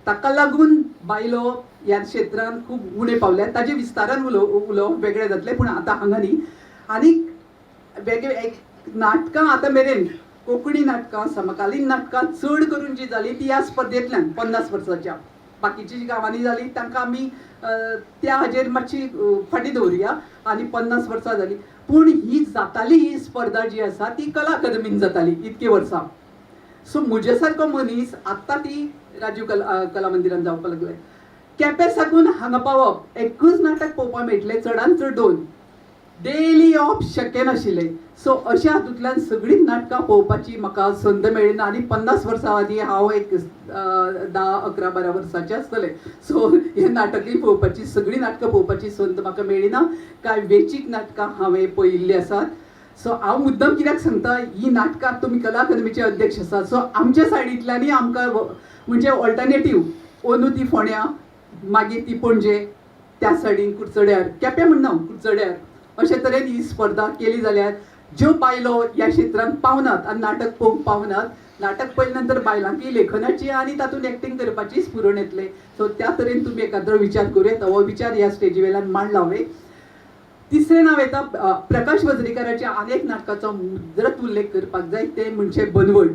ताका लागून बायलो ह्या क्षेत्रांत खूब उणें पावल्यात. ताजे विस्तारान उलोवप वेगळें जातलें पूण आतां हांगा न्ही. आनी वेगळे नाटकां आतां मेरेन कोंकणी नाटकां समकालीन नाटकां चड करून जी जाली ती ह्या स्पर्धेंतल्यान 50 वर्सांच्या, बाकीची जी गांवांनी जाली तांकां आमी त्या हाजेर मातशी फाटीं दवरुया आनी 50 वर्सां जाली. पूण ही जाताली ही स्पर्धा जी आसा ती कला अकादमीन जाताली इतके वर्सां. सो म्हजे सारको मनीस आत्तां ती राजीव कला मंदिरान जावपाक लागले. केपें साकून हांगा पावप एकूच नाटक पळोवपाक मेळटलें, चडांत चड 2 डेली येवप शक्य नाशिल्लें. सो अशा हातूंतल्यान सगळीं नाटकां पळोवपाची म्हाका संद मेळ्ळी ना. आनी 50 वर्सां आदीं हांव एक 10-11-12 वर्साचें आसतलें. सो हें नाटकूय पळोवपाची सगळीं नाटकां पळोवपाची संद म्हाका मेळ्ळी ना. कांय वेंचीक नाटकां हांवें पळयिल्लीं आसात. सो हांव मुद्दम कित्याक सांगता, ही नाटकां तुमी कला अकादमीचे अध्यक्ष आसात. सो आमच्या सायडींतल्यानय आमकां म्हणजे ऑल्टरनेटीव अंदू ती फोंड्या, मागीर ती पणजे त्या सायडीन कुडचड्यार केप्यां म्हणना कुडचड्यार अशे तरेन ही स्पर्धा केली जाल्यार ज्यो बायलो ह्या क्षेत्रांत पावनात आनी नाटक पळोवंक पावनात नाटक पळयल्या नंतर बायलांकी लेखनाची आनी तातूंत एक्टींग करपाची स्फुरण येतले सो त्या तरेन तुमी एखादो विचार करूं येता हो विचार ह्या स्टेजी वेल्यान मांडला हांवें. तिसरें नांव येता प्रकाश वजरीकराच्या आनी एक नाटकाचो मुजरत उल्लेख करपाक जाय ते म्हणजे बनवड.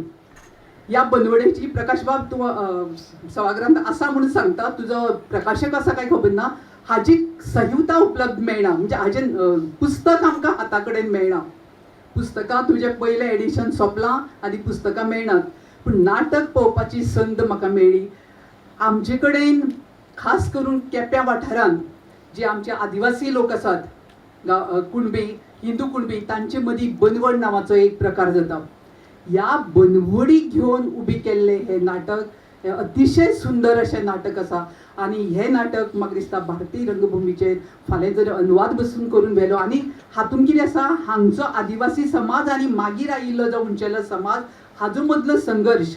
ह्या बनवडेची प्रकाश बाब तूं सभागृहांत आसा म्हणून सांगता तुजो प्रकाशक आसा काय खबर ना हाजी संहिता उपलब्ध मेळना म्हणजे हाजें पुस्तक आमकां हाता कडेन मेळना. पुस्तकां तुजें पयलें एडिशन सोंपलां आनी पुस्तकां मेळनात पूण नाटक पळोवपाची संद म्हाका मेळ्ळी. आमचे कडेन खास करून केप्यां वाठारांत जे आमचे आदिवासी लोक आसात कुणबी हिंदू कुणबी तांचे मदीं बनवड नांवाचो एक प्रकार जाता. ह्या बनवडीक घेवन उबी केल्लें हें नाटक हें अतिशय सुंदर अशें नाटक आसा आनी हें नाटक म्हाका दिसता भारतीय रंगभुमीचेर फाल्यां जर अनुवाद बसून करून व्हेलो आनी हातूंत कितें आसा हांगचो आदिवासी समाज आनी मागीर आयिल्लो जो उंचेलो समाज हाजो मदलो संघर्श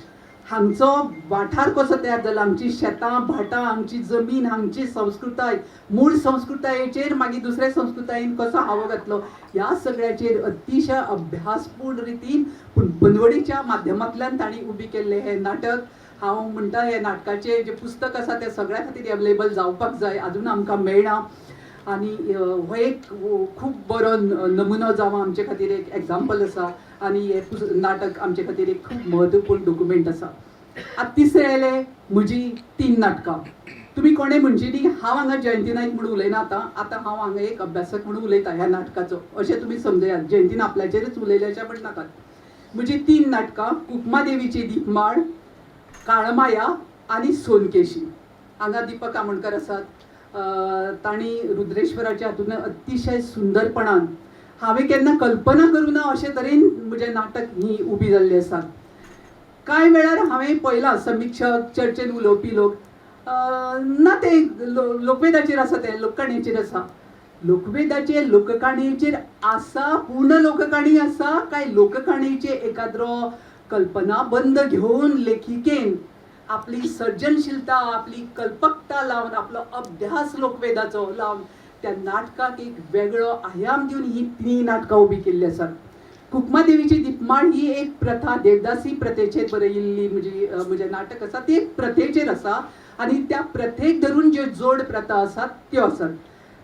हांगचो वाठार कसो तयार जाला हांगची शेतां भाटां हांगची जमीन हांगची संस्कृताय मूळ संस्कृतायेचेर मागीर दुसऱ्या संस्कृतायेन कसो हावो घातलो ह्या सगळ्याचेर अतिशय अभ्यासपूर्ण रितीन पूण बनवडीच्या माध्यमांतल्यान तांणी उबी केल्लें हें नाटक. हांव म्हणटा हे नाटकाचें जें पुस्तक आसा तें सगळ्या खातीर अवेलेबल जावपाक जाय अजून आमकां मेळना आनी हो एक खूब बरो नमुनो जावं आमचे खातीर एक एग्जाम्पल आसा आनी हें नाटक आमचे खातीर एक खूब म्हत्वपूर्ण डॉक्युमेंट आसा. आतां तिसरें आयलें म्हजी 3 नाटकां. तुमी कोणें म्हणची न्ही हांव हांगा जयंती नायक म्हणून उलयना आतां हांव हांगा एक अभ्यासक म्हणून उलयतां ह्या नाटकाचो अशें तुमी समजयात. जयंतीन आपल्याचेरच उलयलें अशें म्हणनाकात. म्हजी 3 नाटकां कुकमा देवीची दीपमाळ काळमाया आनी सोनकेशी. हांगा दिपक आमोणकर आसात तांणी रुद्रेश्वराच्या हातूंत अतिशय सुंदरपणान हांवें केन्ना कल्पना करूं ना अशे तरेन म्हजें नाटक ही उबी जाल्ली आसा. कांय वेळार हांवें पळयलां समिक्षक चर्चेन उलोवपी लोक ना ते लोकवेदाचेर आसा ते लोककाणयेचेर आसा. लोकवेदाचेर लोककाणयेचेर आसा पूर्ण लोककाणी आसा काय लोककाणयेचे एखाद्रो कल्पनाबंद घेवन लेखिकेन आपली सर्जनशीलता आपली कल्पकता लावन आपलो अभ्यास लोकवेदाचो लावन त्या नाटकाक एक वेगळो आयाम दिवन ही 3 नाटकां उबी केल्ली आसात. कुकमा देवीची दीपमाळ ही एक प्रथा देवदासी प्रथेचेर बरयिल्ली म्हजें नाटक आसा ती एक प्रथेचेर आसा आनी त्या प्रथेक धरून ज्यो जोड प्रथा आसात त्यो आसात.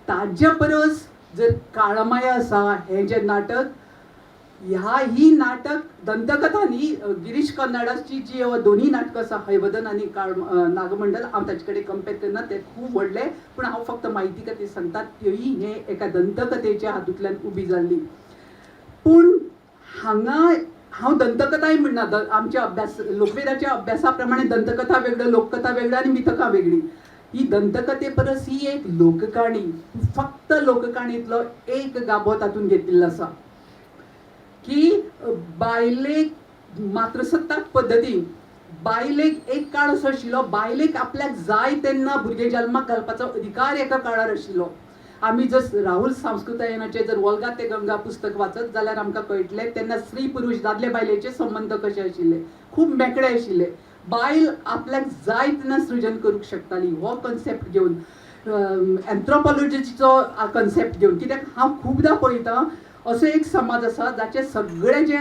ताज्या परस जर काळमाया आसा हें जें नाटक ही नाटक दंतकथा न्ही गिरीश कर्नाडाची जी दोन्ही नाटकां आसा हैवदन आनी नागमंडल हांव ताचे कडेन कंपेर करना ते खूब व्हडले पूण हांव फक्त म्हायती खातीर सांगता त्योही हे एका दंतकथेच्या हातूंतल्यान उबी जाल्ली. पूण हांगा हांव दंतकथाय म्हणना आमच्या अभ्यास लोकवेदाच्या अभ्यासा प्रमाणे दंतकथा वेगळ्यो लोककथा वेगळ्यो आनी मिथकां वेगळी. ही दंतकथे परस ही एक लोककाणी फक्त लोककाणींतलो एक गाभो तातूंत घेतिल्लो आसा की बायलेक मातृसत्ताक पद्दतीन बायलेक एक काळ असो आशिल्लो बायलेक आपल्याक जाय तेन्ना भुरगे जल्माक घालपाचो अधिकार एका काळार आशिल्लो. आमी जर राहुल सांस्कृतायनाचें जर वल्गा ते गंगा पुस्तक वाचत जाल्यार आमकां कळटलें तेन्ना स्त्री पुरुश दादले बायलेचे संबंध कशे आशिल्ले खूब मेकळे आशिल्ले. बायल आपल्याक जाय तेन्ना सृजन करूंक शकताली हो कन्सेप्ट घेवन एन्थ्रोपॉलॉजीचो कन्सेप्ट घेवन कित्याक हांव खूबदां पळयतां असो एक समाज आसा जाचे सगळे जे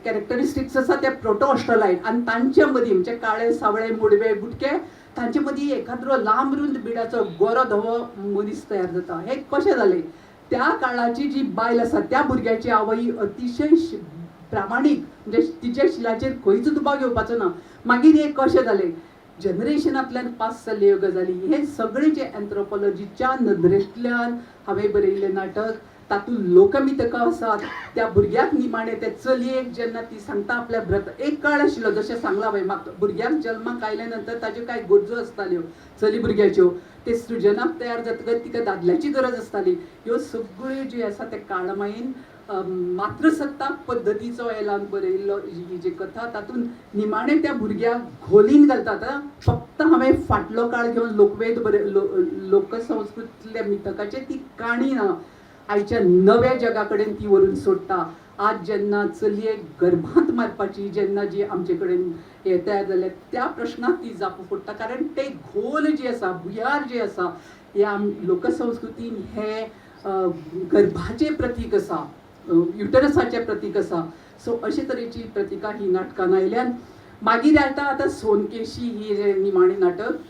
कॅरेक्टरिस्टिक्स आसा ते प्रोटो ऑस्ट्रोलायट आनी तांचे मदीं म्हणजे काळे सावळे मोडवे बुटके तांचे मदीं एखाद्रो लांब रुंद बिडाचो गोरो धवो मनीस तयार जाता. हे कशें जालें त्या काळाची जी बायल आसा त्या भुरग्याची आवय अतिशय प्रामाणीक म्हणजे तिच्या शिलाचेर खंयच दुबाव घेवपाचो ना. मागीर हे कशें जालें जनरेशनांतल्यान पास जाल्ल्यो ह्यो गजाली हे सगळे जे एन्थ्रोपॉलॉजीच्या नदरेंतल्यान हांवें बरयिल्लें नाटक तातूंत लोकमिथकां आसात. त्या भुरग्याक निमाणें ते चलयेक जेन्ना ती सांगता आपल्या एक काळ आशिल्लो जशें सांगलां हांवें म्हाका भुरग्याक जल्माक आयले नंतर ताज्यो कांय गरजो आसताल्यो चली भुरग्याच्यो ते सृजनाक तयार जातकच तिका दादल्याची गरज आसताली. ह्यो सगळ्यो ज्यो आसा ते काळमायेन मातृसत्ताक पद्दतीचो एलान बरयल्लो ही जी कथा तातूंत निमाणें त्या भुरग्याक घोलीन घालतात. फक्त हांवें फाटलो काळ घेवन लोकवेद लोकसंस्कृतींतल्या मिथकाचेर ती काणी ना आयच्या नव्या जगा कडेन ती व्हरून सोडटा आज जेन्ना चलयेक गर्भांत मारपाची जेन्ना जी आमचे कडेन हे तयार जाले त्या प्रश्नाक ती जापो पडटा कारण ते घोल जी आसा भुयार जी आसा ह्या लोकसंस्कृतीन हे गर्भाचे प्रतीक आसा युटरसाचे प्रतीक आसा सो अशे तरेची प्रतिका ही नाटकान आयल्यान मागीर आतां सोनकेशी ही जे निमाणी नाटक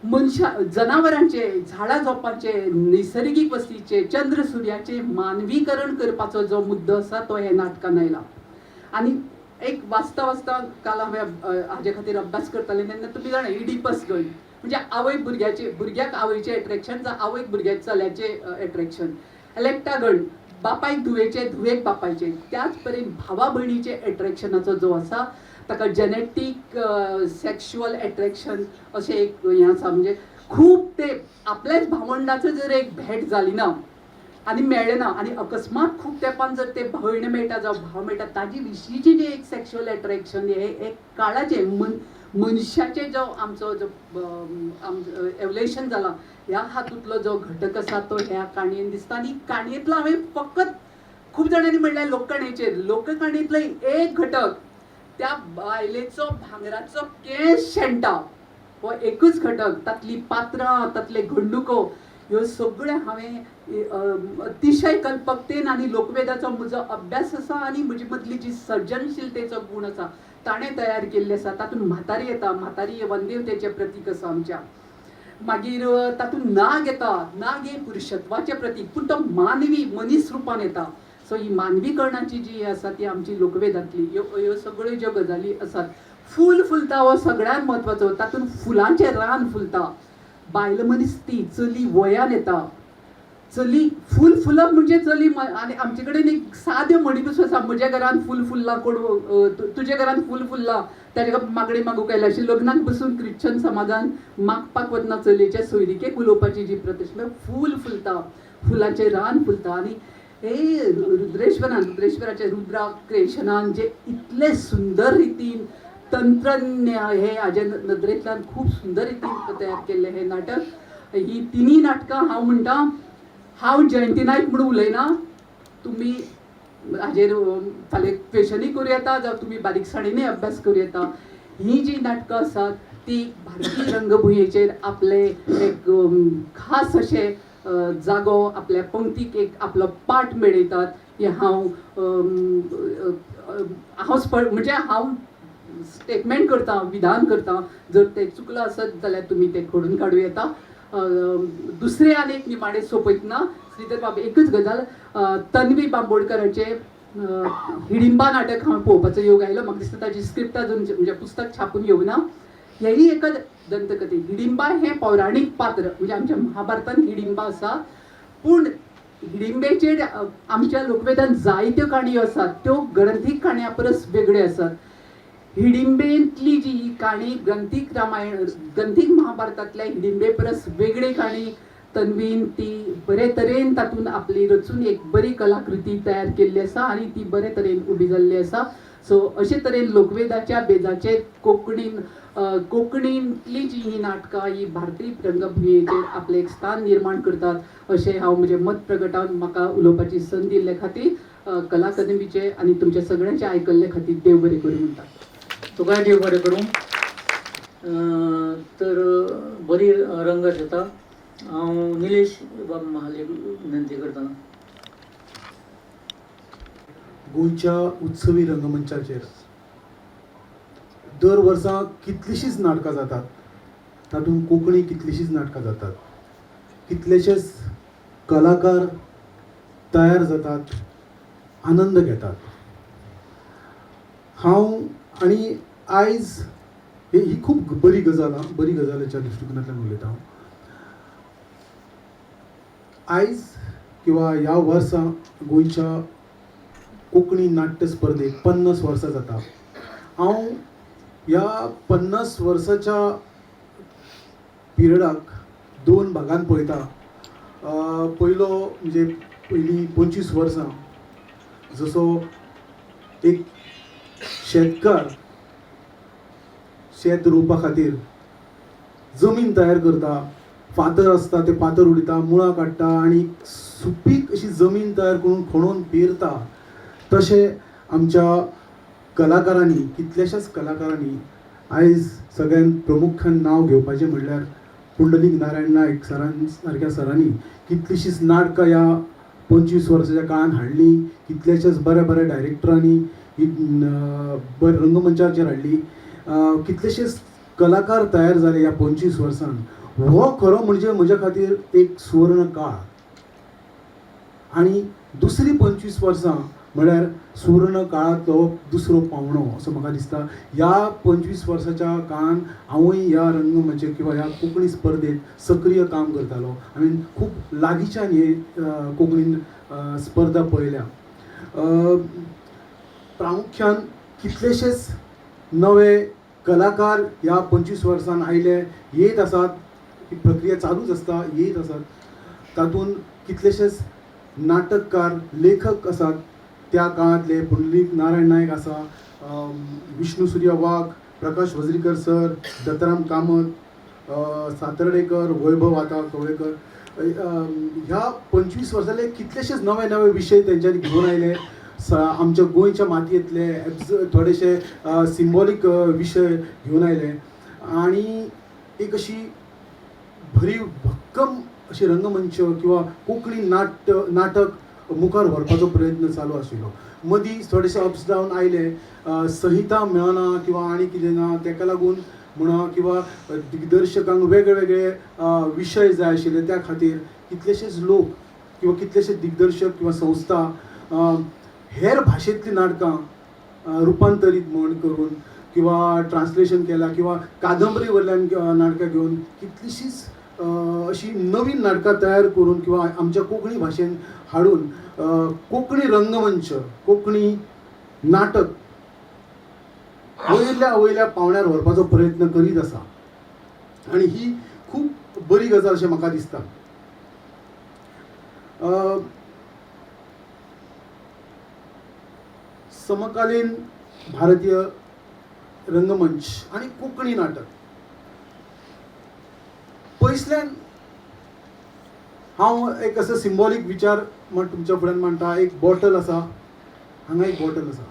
मनशा जनावरांचे झाडां झोपांचे नैसर्गिक वस्तीचे चंद्र सुर्याचे मानवीकरण करपाचो जो मुद्दो आसा तो ह्या नाटकान आयला आनी एक वाचता वाचता काल हांवें हाजे खातीर अभ्यास करताले तेन्ना तुमी जाणा इडिपस गण म्हणजे आवय भुरग्याक आवयचें एट्रॅक्शन जावं आवयक भुरग्याक चल्याचें एट्रॅक्शन एलेक्टा गण बापायक धुवेक बापायचे त्याच परेन भावा भयणीचे एट्रॅक्शनाचो जो आसा ताका जेनेटीक सेक्शुअल एट्रॅक्शन अशें एक हें आसा म्हणजे खूब ते आपल्याच भावंडाचो जर एक भेट जाली ना आनी मेळ्ळें ना आनी अकस्मात खूब तेंपान जर ते भयण मेळटा जावं भाव मेळटा ताजी विशींची जे एक सेक्शुअल एट्रॅक्शन हे एक काळाचे मनशाचे जो आमचो जो एवल्युशन जाला ह्या हातूंतलो जो घटक आसा तो ह्या काणयेन दिसता आनी काणयेंतलो हांवें फकत खूब जाणांनी म्हणलें लोककाणयेचेर लोककाणयेंतलो एक घटक त्या बायलेचो भांगराचो केस शेणटा हो एकूच घटक तातली पात्रां तातले घडणुको ह्यो सगळ्यो हांवें अतिशय कल्पकतेन आनी लोकवेदाचो म्हजो अभ्यास आसा आनी म्हजे मदली जी सर्जनशीलतेचो गूण आसा ताणें तयार केल्ले आसा तातूंत म्हातारी येता म्हातारी वनदेवतेचें प्रतीक आसा आमच्या मागीर तातूंत नाग येता नाग हे पुरुषत्वाचें प्रतीक पूण तो मानवी मनीस रुपान येता सो ही मानवीकरणाची जी आसा ती आमची लोकवेदांतली ह्यो सगळ्यो ज्यो गजाली आसात फूल फुलता हो सगळ्यांत म्हत्वाचो तातूंत फुलांचें रान फुलता बायल मनीस ती चली वयान येता चली फूल फुलप म्हणजे चली आनी आमचे कडेन एक साद्यो म्हणी पसून आसा म्हज्या घरान फूल फुल्ला कोण तुज्या घरान फूल फुल्ला ताच्या मागणी मागूंक आयला अशी लग्नाक बसून क्रिश्चन समाजान मागपाक वतना चलयेच्या सोयरीकेक उलोवपाची जी प्रथा फूल फुलता फुलाचें रान फुलता आनी हे रुद्रेश्वराच्या रुद्राक्रेशनान जे इतले सुंदर रितीन तंत्रज्ञ हे हाजे नदरेंतल्यान खूब सुंदर रितीन तयार केल्लें हें नाटक ही तिनी नाटकां हांव म्हणटा हांव जयंती नायक म्हणून उलयना तुमी हाजेर फाल्यां क्वेशनूय करूं येता जावं तुमी बारीकसाणीनय अभ्यास करूं येता ही जी नाटकां आसात ती भारतीय रंगभुंयेचेर आपले एक खास अशें जागो आपल्या पंक्तीक एक आपलो पाठ मेळयतात हे हांव म्हणजे हांव स्टेटमेंट करता विधान करता जर ते चुकलं आसत जाल्यार तुमी ते खोडून काडूं येता दुसरे आनीक निमाणे सोंपयतना श्रीधर बाब एकच गजाल तन्वी बांबोडकराचे हिडिंबा नाटक हांव पळोवपाचो योग आयलो म्हाका दिसता ताजी स्क्रिप्ट अजून म्हणजे पुस्तक छापून येवना हेही एकच दंतकथे हिडिंबा हे पौराणीक पात्र म्हणजे आमच्या महाभारतान हिडिंबा आसा पूण हिडिंबेचेर आमच्या लोकवेदान जायत्यो काणयो आसात त्यो ग्रंथीक काणयां परस वेगळ्यो आसात हिडिंबेंतली जी ही काणी ग्रंथीक रामायण ग्रंथीक महाभारतांतल्या हिडिंबे परस वेगळी काणी तन्वीन ती बरे तरेन तातूंत आपली रचून एक बरी कलाकृती तयार केल्ली आसा आनी ती बरे तरेन उबी जाल्ली आसा सो अशे तरेन लोकवेदाच्या बेजाचेर कोंकणींतली जी ही नाटकां ही भारतीय रंगभुंयेचेर आपलें एक स्थान निर्माण करतात अशें हांव म्हजें मत प्रगटावन म्हाका उलोवपाची संद दिल्ले खातीर कला अकादमीचे आनी तुमच्या सगळ्यांचे आयकल्ले खातीर देव बरें करूं म्हणटा तुका देव बरें करूं तर बरी रंगत येता हांव निलेश बाब महाले विनंती करता गोंयच्या उत्सवी रंगमंचाचेर दर वर्सा कितलीशींच नाटकां जातात तातूंत कोंकणी कितलीशींच नाटकां जातात कितलेशेच कलाकार तयार जातात आनंद घेतात हांव आनी आयज ही खूब बरी गजालीच्या दृश्टिकोनांतल्यान उलयता हांव आयज किंवा ह्या वर्सा गोंयच्या कोंकणी नाट्य स्पर्धेक 50 वर्सां जाता हांव ह्या 50 वर्साच्या पिरियडाक 2 भागांत पळयता पयलो म्हणजे पयलीं 25 वर्सां जसो एक शेतकार शेत रोवपा खातीर जमीन तयार करता फातर आसता ते फातर उडयता मुळां काडटा आनी सुपीक अशी जमीन तयार करून खणून पेरता तशें आमच्या कलाकारांनी कितल्याशाच कलाकारांनी आयज सगळ्यान प्रमुख्यान नांव घेवपाचें म्हणल्यार पुंडलीक नारायण नायक सारक्या सरांनी कितलींशींच नाटकां ह्या 25 वर्साच्या काळान हाडली, कितल्याशाच बऱ्या डायरेक्टरांनी बरे रंगमंचाचेर हाडली, कितलेशेच कलाकार तयार जाले ह्या 25 वर्सान. हो खरो म्हणजे म्हज्या खातीर एक सुवर्ण काळ. आनी दुसरी 25 वर्सां म्हळ्यार सुवर्ण काळांतलो दुसरो पावणो असो म्हाका दिसता. ह्या 25 वर्साच्या काळान हांवूय ह्या रंगमंच किंवा ह्या कोंकणी स्पर्धेत सक्रीय काम करतालो. हांवें खूब लागींच्यान हे कोंकणीन स्पर्धा पळयल्या. प्रामुख्यान कितलेशेच नवे कलाकार ह्या 25 वर्सान आयले, येत आसात. ही प्रक्रिया चालूच आसता, येत आसात. तातूंत कितलेशेच नाटककार लेखक आसात. त्या काळांतले पुंडलीक नारायण नायक आसा, विष्णू सूर्य वाघ, प्रकाश वज्रीकर सर, दत्तराम कामत, सातर्डेकर, वैभव आता कवळेकर. ह्या 25 वर्सांतले कितलेशेच नवे विशय तेंच्यांनी घेवन आयले. आमच्या गोंयच्या मातयेंतले थोडेशे सिंबॉलीक विशय घेवन आयले आनी एक अशी भरीव भक्कम अशी रंगमंच किंवा कोंकणी नाटक मुखार व्हरपाचो प्रयत्न चालू आशिल्लो. मदीं थोडेशे अप्स डावन आयले, संहिता मेळना किंवा आनी कितें ना, ताका लागून म्हणा किंवा दिग्दर्शकांक वेगळे विशय जाय आशिल्ले, त्या खातीर कितलेशेच लोक किंवा कितलेशेच दिग्दर्शक किंवा संस्था हेर भाशेंतलीं नाटकां रुपांतरीत म्हण करून किंवा ट्रान्सलेशन केला किंवा कादंबरी वयल्यान नाटकां घेवन कितलींशींच अशी नवीन नाटकां तयार करून किंवा आमच्या कोंकणी भाशेन हाडून कोंकणी रंगमंच, कोंकणी नाटक वयल्या पावण्यार व्हरपाचो प्रयत्न करीत आसा. आनी ही खूब बरी गजाल अशें म्हाका दिसता. समकालीन भारतीय रंगमंच आणि कोंकणी नाटक पयसल्यान हांव एक असो सिंबॉलीक विचार तुमच्या फुड्यान मांडटा. एक बॉटल आसा, हांगा एक बॉटल आसा.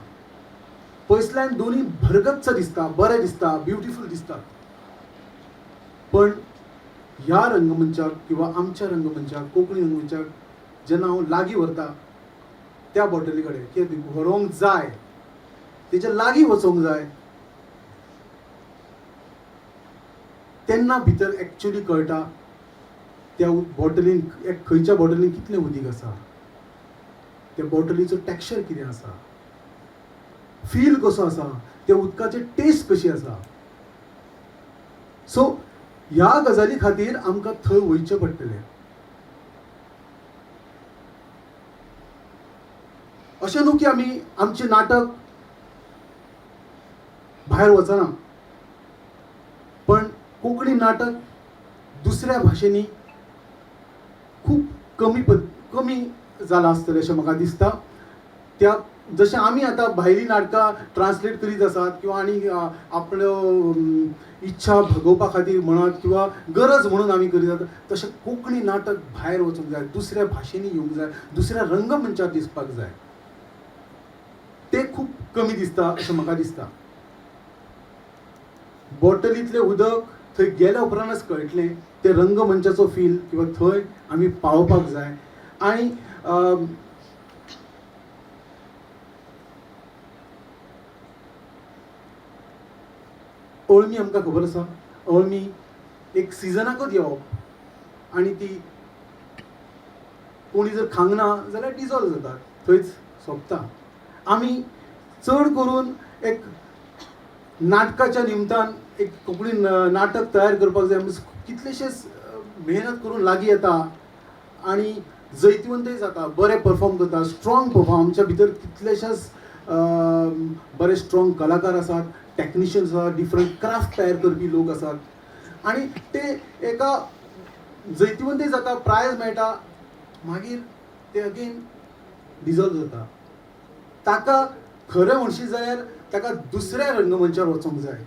पयसल्यान दोन्ही भरगच्च दिसता, बरें दिसता, ब्युटिफूल दिसता. पण ह्या रंगमंचाक किंवा आमच्या रंगमंचाक, कोंकणी रंगमंचाक जेन्ना हांव लागीं व्हरता त्या बॉटली कडेन कितें व्हरोंक जाय, तेच्या लागीं वचोंक जाय, तेन्ना भितर एक्चुअली कळटा त्या बॉटलीन खंयच्या बॉटलीन कितलें उदीक आसा, त्या बॉटलीचो टेक्स्चर कितें आसा, फील कसो आसा, त्या उदकाची टेस्ट कशी आसा. सो ह्या गजाली खातीर आमकां थंय वयचें पडटलें. अशें न्हू की आमी आमचें नाटक भायर वचना, पण कोंकणी नाटक दुसऱ्या भाशेनी खूब कमी जालां आसतलें अशें म्हाका दिसता. त्या जशें आमी आतां भायलीं नाटकां ट्रान्सलेट करीत आसात किंवा आनी आपल्यो इच्छा भागोवपा खातीर म्हणत किंवा गरज म्हणून आमी करीत आसात, तशें कोंकणी नाटक भायर वचूंक जाय, दुसऱ्या भाशेनी येवंक जाय, दुसऱ्या रंगमंचार दिसपाक जाय. ते खूब कमी दिसता अशें म्हाका दिसता. बॉटलींतलें उदक थंय गेल्या उपरांतच कळटलें, ते रंगमंचाचो फील किंवा थंय आमी पावपाक जाय. आनी अळमी आमकां खबर आसा, अळमी एक सिजनाकूच येवप आनी ती कोणी जर खांगना जाल्यार डिजॉल्व जाता, थंयच सोंपता. आमी चड करून एक नाटकाच्या निमतान एक कोंकणी नाटक तयार करपाक जाय, कितलेशेच मेहनत करून लागीं येता आनी जैतवंतय जाता, बरें परफॉर्म करता, स्ट्रॉंग परफॉर्म. आमच्या भितर कितलेशेच बरे स्ट्रॉंग कलाकार आसात, टेक्निशियन्स आसात, डिफरंट क्राफ्ट तयार करपी लोक आसात आनी ते एका जैतवंतय जाता, प्रायज मेळटा, मागीर ते अगेन डिजॉल्व जाता. ताका खरें म्हणशी जाल्यार ताका दुसऱ्या रंगमंचार वचोंक जाय,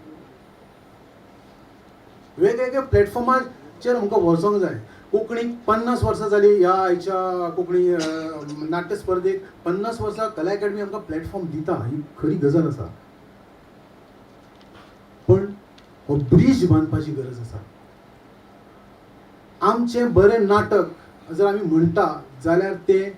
वेगवेगळ्या प्लॅटफॉर्माचेर आमकां वचोंक जाय. कोंकणीक 50 वर्सां जाली ह्या आयच्या कोंकणी नाट्य स्पर्धेक 50 वर्सां कला अकॅडमी आमकां प्लॅटफॉर्म दिता ही खरी गजाल आसा. पण हो ब्रिज बांदपाची गरज आसा. आमचें बरें नाटक जर आमी म्हणटा जाल्यार तें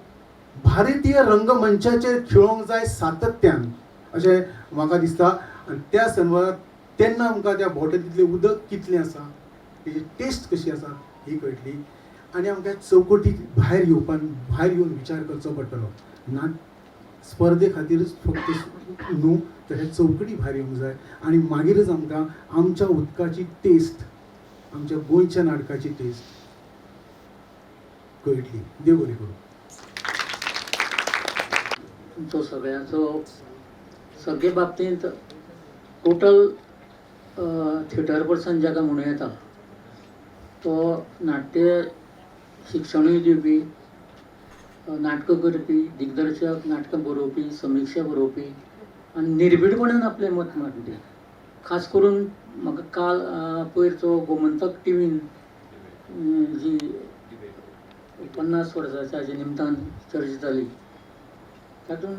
भारतीय रंगमंचाचेर खेळोंक जाय सातत्यान अशें म्हाका दिसता. आनी त्या संदर्भात तेन्ना आमकां त्या बॉटलींतलें उदक कितलें आसा, तेजी टेस्ट कशी आसा ही कळटली. आनी आमकां चौकटी भायर येवन विचार करचो पडटलो. नाट स्पर्धे खातीरच फक्त न्हू तर हे चौकटी भायर येवंक जाय. आनी मागीरच आमकां आमच्या उदकाची टेस्ट, आमच्या गोंयच्या नाटकाची टेस्ट कळटली. देव बरें करूं. तुमचो सगळ्यांचो सगळे बाबतींत टोटल थिएटर पर्सन जाका म्हणूं येता तो नाट्य शिक्षणूय दिवपी, नाटकां करपी, दिग्दर्शक, नाटकां बरोवपी, समीक्षा बरोवपी आनी निर्भीडपणान आपलें मत मांडपी. खास करून म्हाका काल पयरचो गोमंतक टीव्हीन जी 50 वर्साच्या हाजे निमतान चर्चा जाली तातूंत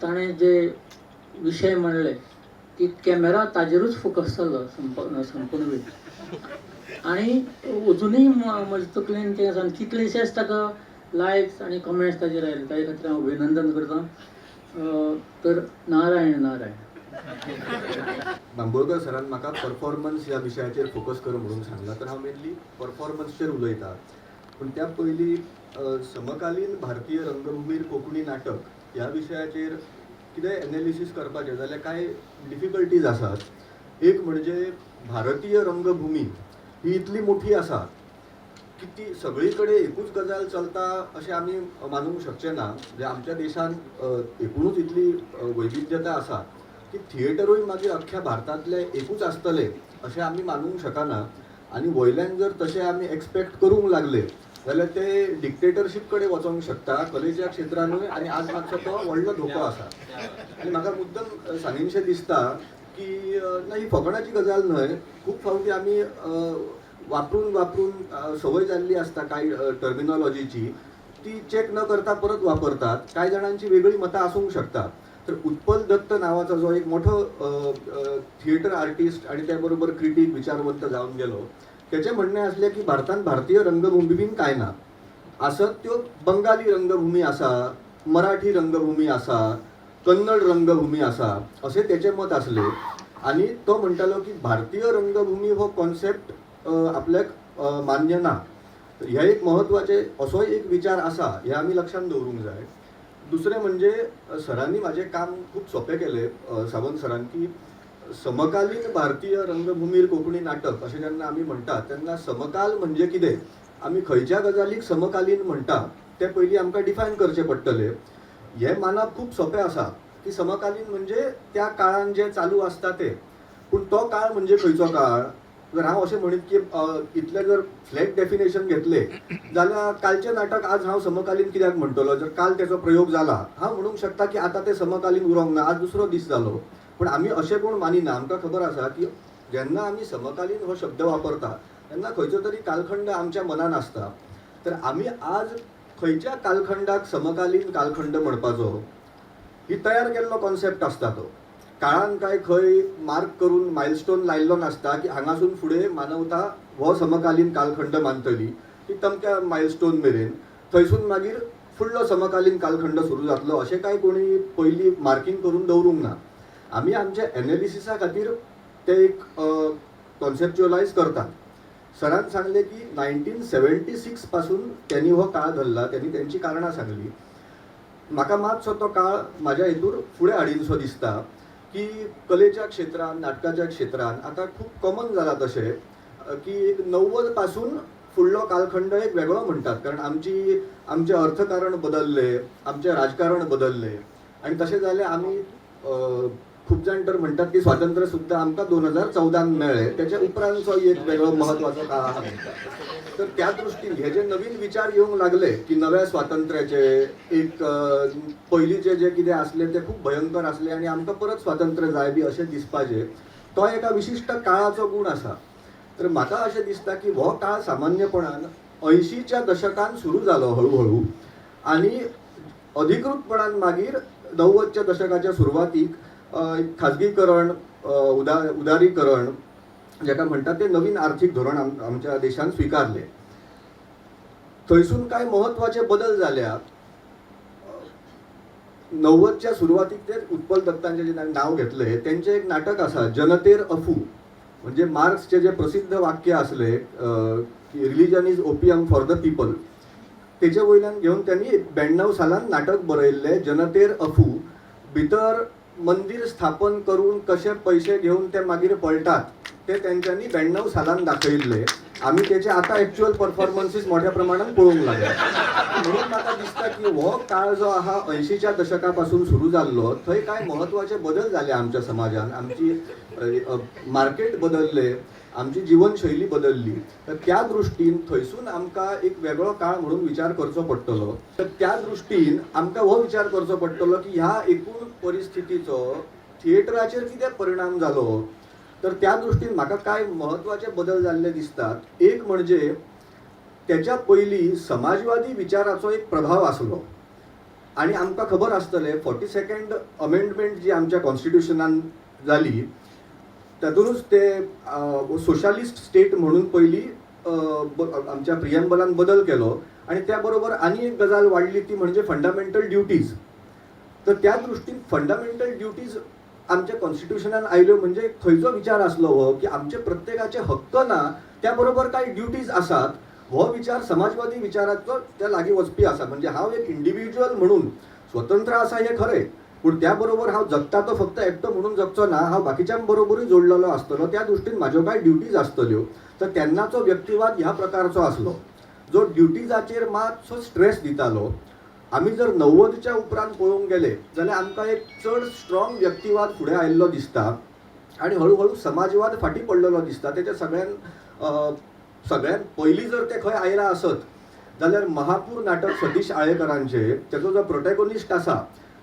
ताणें जे विशय मांडले की कॅमेरा ताजेरूच फोकस जाल्लो संपूर्ण वेळ. आनी अजुनूय म्हजे तकलेन तें आसा. कितलेशेच ताका लायक्स आनी कमेंट्स ताजेर आयले, ताजे खातीर हांव अभिनंदन करतां. तर नारायण नारायण. बांबोळकर सरान म्हाका परफॉर्मन्स ह्या विशयाचेर फोकस कर म्हणून सांगला, तर हांव मेनली परफॉर्मन्सचेर उलयतां. पूण त्या पयलीं समकालीन भारतीय रंगभुमीर कोंकणी नाटक ह्या विशयाचेर कितें एनालिसीस करपाचें जाल्यार कांय डिफिकल्टीज आसात. एक म्हणजे भारतीय रंगभुमी ही इतली मोठी आसा की ती सगळी कडेन एकूच गजाल चलता अशें आमी मानूंक शकचे ना. म्हणजे आमच्या देशान एकूणच इतली वैविध्यता आसा की थिएटरूय मागीर अख्ख्या भारतांतले एकूच आसतले अशें आमी मानूंक शकना. आनी वयल्यान जर तशें आमी एक्सपेक्ट करूंक लागले जाल्यार ते डिक्टेटरशीप कडेन वचोंक शकता कलेच्या क्षेत्रानूय. आनी आज मातसो तो व्हडलो धोको आसा. आनी म्हाका मुद्दम सांगिनशें दिसता की ना ही फकाणाची गजाल न्हय. खूब फावटी आमी वापरून संवय जाल्ली आसता कांय टर्मिनॉलॉजीची, ती चेक न करता परत वापरतात. कांय जाणांची वेगळी मतां आसूंक शकता. तर उत्पल दत्त नावाचा जो एक मोठो थिएटर आर्टिस्ट आणि त्याबरोबर क्रिटीक विचारवंत जावन गेलो, त्याचें म्हणणें आसलें की भारतांत भारतीय रंगभुमी बीन कांय ना. आसत त्यो बंगाली रंगभुमी आसा, मराठी रंगभुमी आसा, कन्नड रंगभुमी आसा अशें तेचें मत आसलें. आनी तो म्हणटालो की भारतीय रंगभुमी हो कॉन्सेप्ट आपल्याक मान्य ना. हे एक महत्वाचें असोय एक विचार आसा, हे आमी लक्षांत दवरूंक जाय. दुसरें म्हणजे सरांनी म्हाजें काम खूब सोंपें केलें, सावंत सरान, की समकालीन भारतीय रंगभुमीर कोंकणी नाटक अशें जेन्ना आमी म्हणटात तेन्ना समकाल म्हणजे कितें, आमी खंयच्या गजालीक समकालीन म्हणटा तें पयलीं आमकां डिफायन करचें पडटलें. हें मानप खूब सोंपें आसा की समकालीन म्हणजे त्या काळान जें चालू आसता तें. पूण तो काळ म्हणजे खंयचो काळ. जर हांव अशें म्हणीत की इतलें जर फ्लॅट डेफिनेशन घेतलें जाल्यार कालचें नाटक आज हांव समकालीन कित्याक म्हणटलो. जर काल तेचो प्रयोग जाला, हांव म्हणूंक शकता की आतां तें समकालीन उरोंक ना, आज दुसरो दीस जालो. पण आमी अशें कोण मानिना. आमकां खबर आसा की जेन्ना आमी समकालीन हो शब्द वापरता तेन्ना खंयचो तरी कालखंड आमच्या मनान आसता. तर आमी आज खंयच्या कालखंडाक समकालीन कालखंड म्हणपाचो ही तयार केल्लो कॉन्सेप्ट आसता. तो काळान काय खंय मार्क करून मायलस्टोन लायल्लो नासता की हांगासून फुडें मानवता हो समकालीन कालखंड मानतली की तमक्या मायलस्टोन मेरेन, थंयसून मागीर फुडलो समकालीन कालखंड सुरू जातलो अशें काय कोणी पयलीं मार्कींग करून दवरूंक ना. आमी आमच्या एनालिसिसा खातीर ते एक कॉन्सेप्च्युअलायज करतात. सरान सांगलें की 1976 पासून त्यांनी हो काळ धरला, त्यांनी त्यांची कारणां सांगली. म्हाका मातसो तो काळ म्हाज्या हेतूर फुडें हाडिनसो दिसता की कलेच्या क्षेत्रान, नाटकाच्या क्षेत्रान आतां खूब कॉमन जाला तशें की एक 90 पासून फुडलो कालखंड एक वेगळो म्हणटात. कारण आमचें अर्थकारण बदललें, आमचें राजकारण बदललें आनी तशें जालें. आमी खूब जाण तर म्हणटात की स्वातंत्र्य सुद्दां आमकां 2014 मेळ्ळें, तेच्या उपरांतचो एक वेगळो म्हत्वाचो काळ आसा म्हणटात. तर त्या दृश्टीन हे जे नवीन विचार येवंक लागले की नव्या स्वातंत्र्याचे एक पयलींचे जे कितें आसलें ते खूब भयंकर आसलें आनी आमकां परत स्वातंत्र्य जाय बी अशें दिसपाचें, तो एका विशिश्ट काळाचो गूण आसा. तर म्हाका अशें दिसता की हो काळ सामान्यपणान 80च्या दशकान सुरू जालो हळूहळू आनी अधिकृतपणान मागीर 90च्या दशकाच्या सुरवातीक खाजगीकरण उदारीकरण जेका म्हणटात ते नवीन आर्थीक धोरण आमच्या देशान स्विकारले. थंयसून कांय महत्वाचे बदल जाल्यात. 90च्या सुरवातीक ते उत्पल दत्तांचे जे नाव घेतले त्यांचे एक नाटक आसा जनतेर अफू, म्हणजे मार्क्सचे जे प्रसिद्ध वाक्य असले की religion is opium for the people, तेजे वयल्यान घेवन त्यांनी 92 सालान नाटक बरयल्ले जनतेर अफू. भितर मंदिर स्थापन करून कशे पैसे घेवन ते मागीर पळटात ते तेंच्यांनी 92 सालान दाखयल्ले. आमी तेचे आतां एक्च्युअल परफॉर्मन्सीस मोठ्या प्रमाणात पळोवंक लागले. म्हणून म्हाका दिसता की हो काळ जो आहा 80च्या दशका पासून सुरू जाल्लो थंय कांय महत्वाचे बदल जाले आमच्या समाजान. आमची मार्केट बदलले, आमची जीवनशैली बदलली. तर त्या दृश्टीन थंयसून आमकां एक वेगळो काळ म्हणून विचार करचो पडटलो. तर त्या दृश्टीन आमकां हो विचार करचो पडटलो की ह्या एकूण परिस्थितीचो थिएटराचेर कितें परिणाम जालो. तर त्या दृश्टीन म्हाका कांय महत्वाचे बदल जाल्ले दिसतात. एक म्हणजे त्याच्या पयलीं समाजवादी विचाराचो एक प्रभाव आसलो आनी आमकां खबर आसतलें 42nd अमेंडमेंट जी आमच्या कॉन्स्टिट्युशनान जाली तातूंतच ते सोशलिस्ट स्टेट म्हणून पयलीं आमच्या प्रिएम्बलान बदल केलो आनी त्या बरोबर आनी एक गजाल वाडली ती म्हणजे फंडामेंटल ड्युटीज. तर त्या दृश्टीन फंडामेंटल ड्युटीज आमच्या कॉन्स्टिट्युशनान आयल्यो म्हणजे खंयचो विचार आसलो हो की आमचे प्रत्येकाचे हक्क ना त्या बरोबर कांय ड्युटीज आसात. हो विचार समाजवादी विचाराचो त्या लागीं वचपी आसा. म्हणजे हांव एक इंडिव्हिज्युअल म्हणून स्वतंत्र आसा हें खरें, पूण त्या बरोबर हांव जगता तो फक्त एकटो म्हणून जगचो ना, हांव बाकीच्यां बरोबरूय जोडलेलो आसतलो. त्या दृश्टीन म्हाज्यो कांय ड्युटीज आसतल्यो. तर तेन्नाचो व्यक्तिवाद ह्या प्रकारचो आसलो जो ड्युटीजाचेर मातसो स्ट्रेस दितालो. आमी जर 90च्या उपरांत पळोवंक गेले जाल्यार आमकां एक चड स्ट्रॉंग व्यक्तिवाद फुडें आयिल्लो दिसता आनी हळू समाजवाद फाटीं पडलेलो दिसता. तेच्या सगळ्यात पयलीं जर ते खंय आयला आसत जाल्यार महापूर नाटक सतीश आळेकरांचे तेचो जो प्रोटॅगोनिस्ट आसा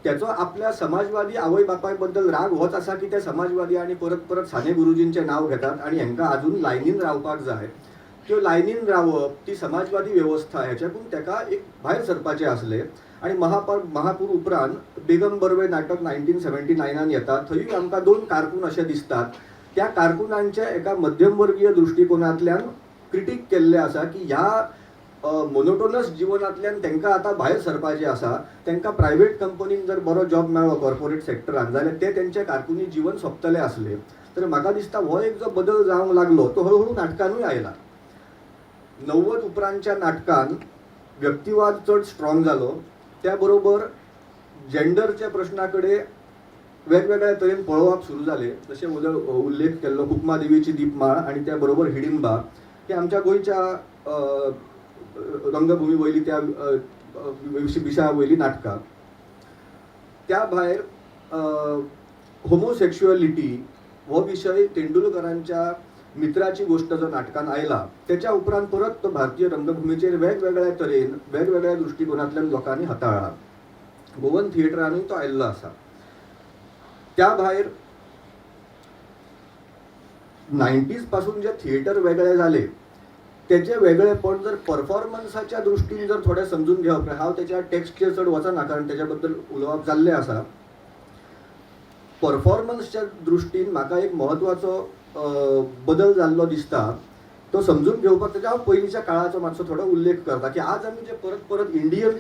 त्याचो आपल्या समाजवादी आवय बापाय बद्दल राग होच आसा की ते समाजवादी आनी परत परत साने गुरुजींचे नाव घेतात आनी हांकां आजून लायनीन रावपाक जाय. त्यो लायनीन रावप, ती समाजवादी व्यवस्था हेच्याकून तेका एक भायर सरपाचें आसलें. आनी महापूर उपरांत बेगम बर्वे नाटक 1979 येता. थंयूय आमकां 2 कारकून अशे दिसतात. त्या कारकुनांचे एका मध्यमवर्गीय दृश्टिकोनांतल्यान क्रिटीक केल्ले आसा की ह्या मोनोटोनस जिवनांतल्यान तांकां आतां भायर सरपाचें आसा. तांकां प्रायवेट कंपनीन जर बरो जॉब मेळ्ळो कॉर्पोरेट सेक्टरान जाल्यार ते तेंचें कारकुनी जीवन सोंपतलें आसलें. तर म्हाका दिसता हो एक जो बदल जावंक लागलो तो हळूहळू नाटकांनूय आयला. 90 उपरांतच्या नाटकान व्यक्तिवाद चड स्ट्रॉंग जालो. त्या बरोबर जेंडरच्या प्रश्ना कडेन वेगवेगळ्या तरेन पळोवप सुरू जालें. जशें उल्लेख केल्लो कुकमा देवीची दीपमाळ आनी त्या बरोबर हिडिंबा हे आमच्या गोंयच्या रंगभुमी वयली त्या विशया वयली नाटकां. त्या भायर होमोसेक्शुअलिटी हो विशय तेंडुलकरांच्या मित्राची गोष्ट जो नाटकान आयला त्याच्या उपरांत परत तो भारतीय रंगभुमीचेर वेगवेगळ्या तरेन वेगवेगळ्या दृश्टिकोनांतल्यान लोकांनी हाताळ्ळा. गोवन थिएटरानूय तो आयिल्लो आसा. त्या भायर 90s पासून जे थिएटर वेगळे जाले तेचे वेगळेपण जर परफॉर्मन्साच्या दृश्टीन जर थोडें समजून घेवप. हांव तेच्या टेक्स्टचेर चड वचना कारण तेच्या बद्दल उलोवप जाल्लें आसा. परफॉर्मन्सच्या दृश्टीन म्हाका एक म्हत्वाचो बदल जाल्लो दिसता तो समजून घेवपाक तेच्या हांव पयलींच्या काळाचो मातसो थोडो उल्लेख करता की आज आमी जे परत परत इंडियन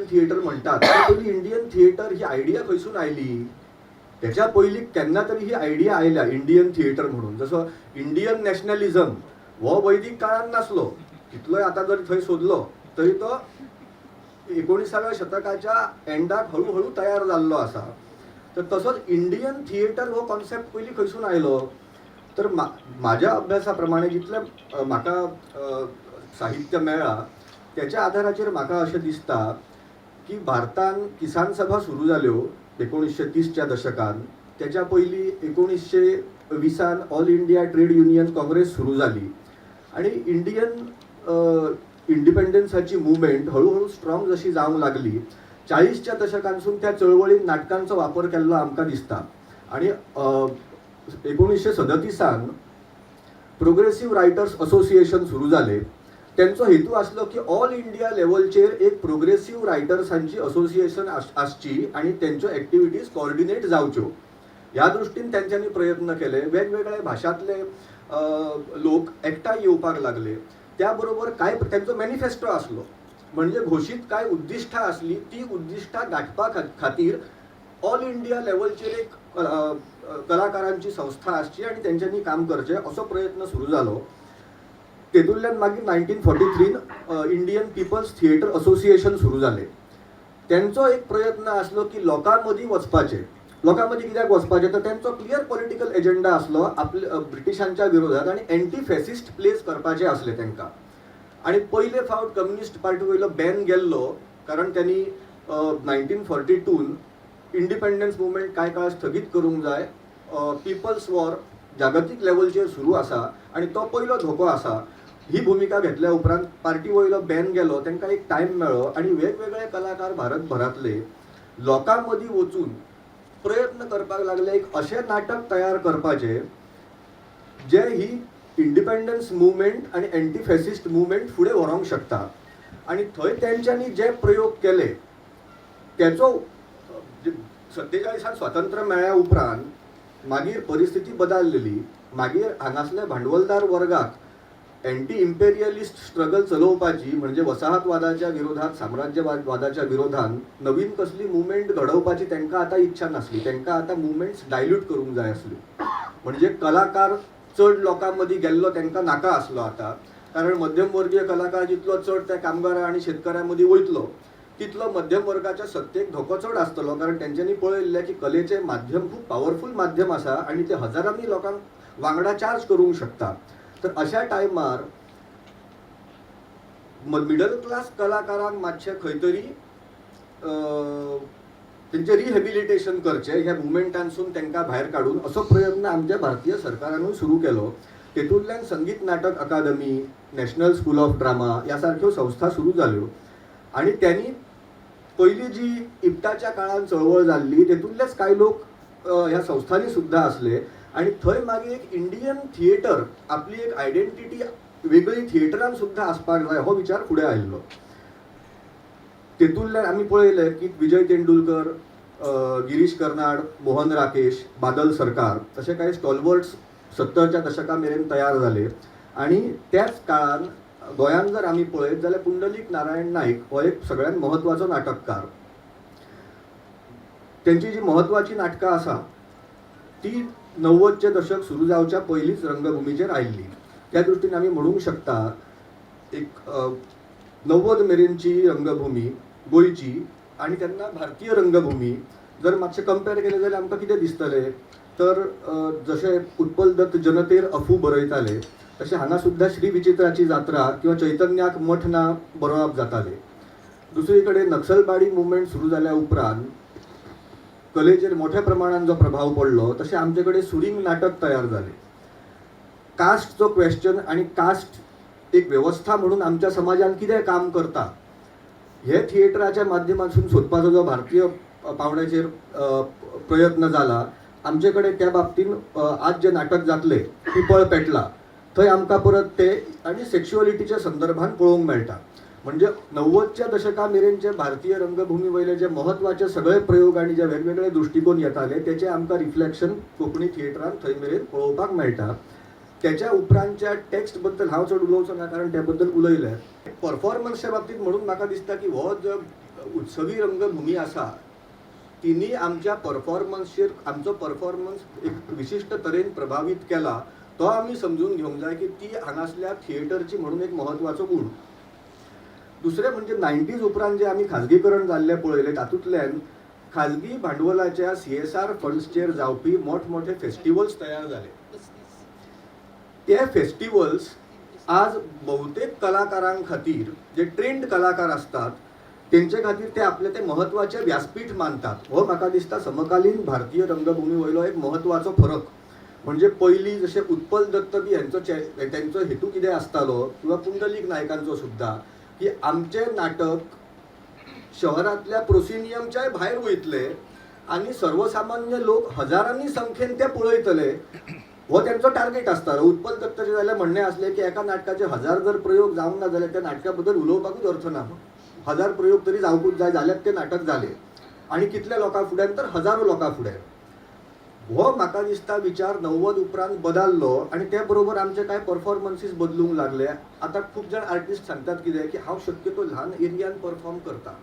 थिएटर म्हणटात पयलीं इंडियन थिएटर ही आयडिया खंयसून आयली. त्याच्या पयलीं केन्ना तरी ही आयडिया आयल्या इंडियन थिएटर म्हणून. जसो इंडियन नॅशनलिझम हो वैदीक काळान नासलो. कितलोय आतां जर थंय सोदलो तरी तो 19व्या शतकाच्या एंडाक हळूहळू तयार जाल्लो आसा. तर तसोच इंडियन थिएटर हो कॉन्सेप्ट पयलीं खंयसून आयलो. तर म्हाज्या अभ्यासा प्रमाणे जितलें म्हाका साहित्य मेळ्ळा त्याच्या आदाराचेर म्हाका अशें दिसता की भारतान किसान सभा सुरू जाल्यो 1930च्या दशकान. त्याच्या पयलीं 1920 all India trade union Congress सुरू जाली आनी इंडियन इंडिपेंडन्साची मुवमेंट हळूहळू स्ट्रॉंग जशी जावंक लागली. 40च्या दशकांसून त्या चळवळीन नाटकांचो वापर केल्लो आमकां दिसता. आनी 1937 प्रोग्रेसिव्ह रायटर्स असोसिएशन सुरू जाले. त्यांचो हेतू आसलो की ऑल इंडिया लेवलचेर एक प्रोग्रेसिव्ह रायटर्सांची असोसिएशन आसची आणि त्यांच्यो एक्टिविटीज कोऑर्डिनेट जावच्यो. ह्या दृश्टीन त्यांच्यांनी प्रयत्न केले. वेगवेगळ्या भाशांतले लोक एकठांय येवपाक लागले. त्याबरोबर काय त्यांचो मॅनिफेस्टो आसलो, म्हणजे घोषित काय उद्दिष्टां आसली, ती उद्दिष्टां गाठपा खातीर ऑल इंडिया लेवलचेर एक कलाकारांची संस्था आसची आणि त्यांच्यांनी काम करचें असो प्रयत्न सुरू जालो. तेतूंतल्यान मागीर 1943 इंडियन पिपल्स थिएटर असोसिएशन सुरू जालें. त्यांचो एक प्रयत्न आसलो की लोकां मदीं वचपाचें. लोकां मदीं कित्याक वचपाचें तर त्यांचो क्लियर पॉलिटिकल एजेंडा आसलो आपल्या ब्रिटिशांच्या विरोधात आणि एंटी फॅसिस्ट प्लेस करपाचें आसलें तांकां. आणि पयले फावट कम्युनिस्ट पार्टी वयलो बॅन गेल्लो कारण त्यांनी 1942 इंडिपेंडन्स मुवमेंट कांय काळ स्थगीत करूंक जाय. पिपल्स वॉर जागतीक लेवलचेर सुरू आसा आणि तो पयलो धोको आसा. ही भूमिका घेतल्या उपरांत पार्टी वयलो बॅन गेलो. तांकां एक टायम मेळ्ळो आणि वेगवेगळे कलाकार भारतभरांतले लोकां मदीं वचून प्रयत्न करपाक लागले एक अशें नाटक तयार करपाचें जे ही इंडिपेंडन्स मुवमेंट आणि एंटी फॅसिस्ट मुवमेंट फुडें व्हरोंक शकता. आणि थंय तेंच्यांनी जे प्रयोग केले त्याचो 47 स्वातंत्र्य मेळ्ळ्या उपरांत मागीर परिस्थिती बदललेली. मागीर हांगासल्या भांडवलदार वर्गाक एंटी इम्पेरियलिस्ट स्ट्रगल चलोवपाची म्हणजे वसाहतवादाच्या विरोधात साम्राज्यवादाच्या विरोधात नवीन कसली मुवमेंट घडोवपाची तांकां आतां इच्छा नासली. तांकां आतां मुवमेंट्स डायल्यूट करूंक जाय आसली. म्हणजे कलाकार चड लोकां मदीं गेल्लो तांकां नाका आसलो आतां. कारण मध्यमवर्गीय कलाकार जितलो चड त्या कामगारां आनी शेतकऱ्यां मदीं वयतलो तितलो मध्यम वर्गाच्या सत्तेक धोको चड आसतलो. कारण तेंच्यांनी पळयल्लें की कलेचें माध्यम खूब पावरफूल माध्यम आसा आणि ते हजारांनी लोकांक वांगडा चार्ज करूंक शकता. तर अशा टायमार मिडल क्लास कलाकारांक मातशें खंय तरी तेंचें रिहॅबिलिटेशन करचें ह्या मुवमेंटांसून तांकां भायर काडून असो प्रयत्न आमच्या भारतीय सरकारानूय सुरू केलो. तेतूंतल्यान संगीत नाटक अकादमी, नॅशनल स्कूल ऑफ ड्रामा ह्या सारक्यो संस्था सुरू जाल्यो. आणि त्यांनी पयलीं जी इप्टाच्या काळान चळवळ जाल्ली तेतूंतलेच कांय लोक ह्या संस्थांनी सुद्धा आसले. आणि थंय मागीर एक इंडियन थिएटर आपली एक आयडेंटिटी वेगळी थिएटरान सुद्धा आसपाक जाय हो विचार फुडें आयिल्लो. तेतूंतल्यान आमी पळयलें की विजय तेंडुलकर, गिरीश कर्नाड, मोहन राकेश, बादल सरकार अशे कांय स्टॉलवर्ड्स 70च्या दशका मेरेन तयार जाले. आणि त्याच काळान गोंयांत जर आमी पळयत जाल्यार पुंडलीक नारायण नायक हो एक सगळ्यांत महत्वाचो नाटककार. त्यांची जी महत्वाची नाटकां आसा ती 90चे दशक सुरू जावच्या पयलींच रंगभुमीचेर आयिल्ली. त्या दृश्टीन आमी म्हणूंक शकता एक 90 मेरेनची रंगभूमी गोंयची आणि तेन्ना भारतीय रंगभूमी जर मातशें कंपेर केलें जाल्यार आमकां कितें दिसतलें तर जशें उत्पल दत्त जनतेर अफू बरयताले तशें हांगा सुद्धा श्री विचित्राची जात्रा किंवा चैतन्याक मठ ना बरोवप जातालें. दुसरे कडेन नक्सलबाडी मुवमेंट सुरू जाल्या उपरांत कलेचेर मोठ्या प्रमाणात जो प्रभाव पडलो तशें आमचे कडेन सुरींग नाटक तयार जालें. कास्टचो क्वेश्चन आणि कास्ट एक व्यवस्था म्हणून आमच्या समाजान कितें काम करता हे थिएटराच्या माध्यमातून सोदपाचो जो भारतीय पावंड्याचेर प्रयत्न जाला. आमचे कडेन त्या बाबतीन आज जे नाटक जातले पिपळ पेटला थंय आमकां परत ते आनी सेक्शुअलिटीच्या संदर्भान पळोवंक मेळटा. म्हणजे 90च्या दशका मेरेनचे भारतीय रंगभूमी वयले जे महत्वाचे सगळे प्रयोग आणि जे वेगवेगळे दृष्टिकोन येताले त्याचे आमकां रिफ्लेक्शन कोंकणी थिएटरान थंय मेरेन पळोवपाक मेळटा. त्याच्या उपरांतच्या टेक्स्ट बद्दल हांव चड उलोवचो ना कारण त्या बद्दल उलयलें. परफॉर्मन्सच्या बाबतींत म्हणून म्हाका दिसता की हो जो उत्सवी रंगभूमी आसा तिनी आमच्या परफॉर्मन्सचेर आमचो परफॉर्मन्स एक विशिश्ट तरेन प्रभावीत केला. तो आमी समजून घेवंक जाय की ती हांगासल्या थिएटरची म्हणून एक महत्वाचो गुण. दुसरें म्हणजे 90s उपरांत जे आमी खाजगीकरण जाल्लें पळयलें तातूंतल्यान खाजगी भांडवलाच्या CSR फंड्सचेर जावपी मोठमोठे फेस्टिवल्स तयार जाले. ते फेस्टिवल्स आज बहुतेक कलाकारां खातीर जे ट्रेंड कलाकार असतात तेंचे खातीर ते आपले ते महत्वाचे व्यासपीठ मानतात. हो म्हाका दिसता समकालीन भारतीय रंगभूमी वयलो एक महत्वाचो फरक. म्हणजे पयलीं जशें उत्पल दत्त बी तेंचो हेतू कितें आसतालो किंवा पुंडलीक नायकांचो सुद्धा की आमचे नाटक शहरांतल्या प्रोसिनियमच्याय भायर वयतले आणि सर्वसामान्य लोक हजारांनी संख्येन ते पळयतले हो त्यांचं टार्गेट असतं. उत्पल दत्ताचे जाल्यार म्हणणे असले की एका नाटकाचे 1000 जर प्रयोग जावंक ना जाल्यार त्या नाटका बद्दल उलोवपाकूच अर्थ ना. 1000 प्रयोग तरी जावपूच जाय जाल्यार ते नाटक जाले. आणि कितल्या लोकां फुड्यान तर हजारो लोकां फुड्यान. हो म्हाका दिसता विचार 90 उपरांत बदललो आणि त्या बरोबर आमचे कांय परफॉर्मन्सीस बदलूंक लागले. आता खूब जाण आर्टिस्ट सांगतात कितें की हांव शक्यतो ल्हान एरियान परफॉर्म करता,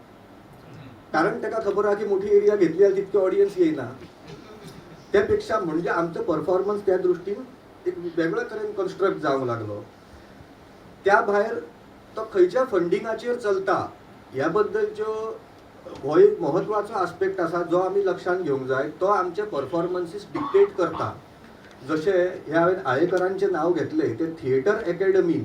कारण ताका खबर आहा की मोठी एरिया घेतली जाल्यार तितके ऑडियन्स येयना. त्या पेक्षा म्हणजे आमचो परफॉर्मन्स त्या दृश्टीन एक वेगळ्या तरेन कन्स्ट्रक्ट जावंक लागलो. त्या भायर तो खंयच्या फंडिंगाचेर चलता ह्या बद्दलच्यो हो एक महत्वाचो आस्पेक्ट आसा जो आमी लक्षांत घेवंक जाय. तो आमचे परफॉर्मन्सीस डिक्टेट करता. जशें हे हांवें आयेकरांचें नांव घेतलें, ते थिएटर अकॅडमीन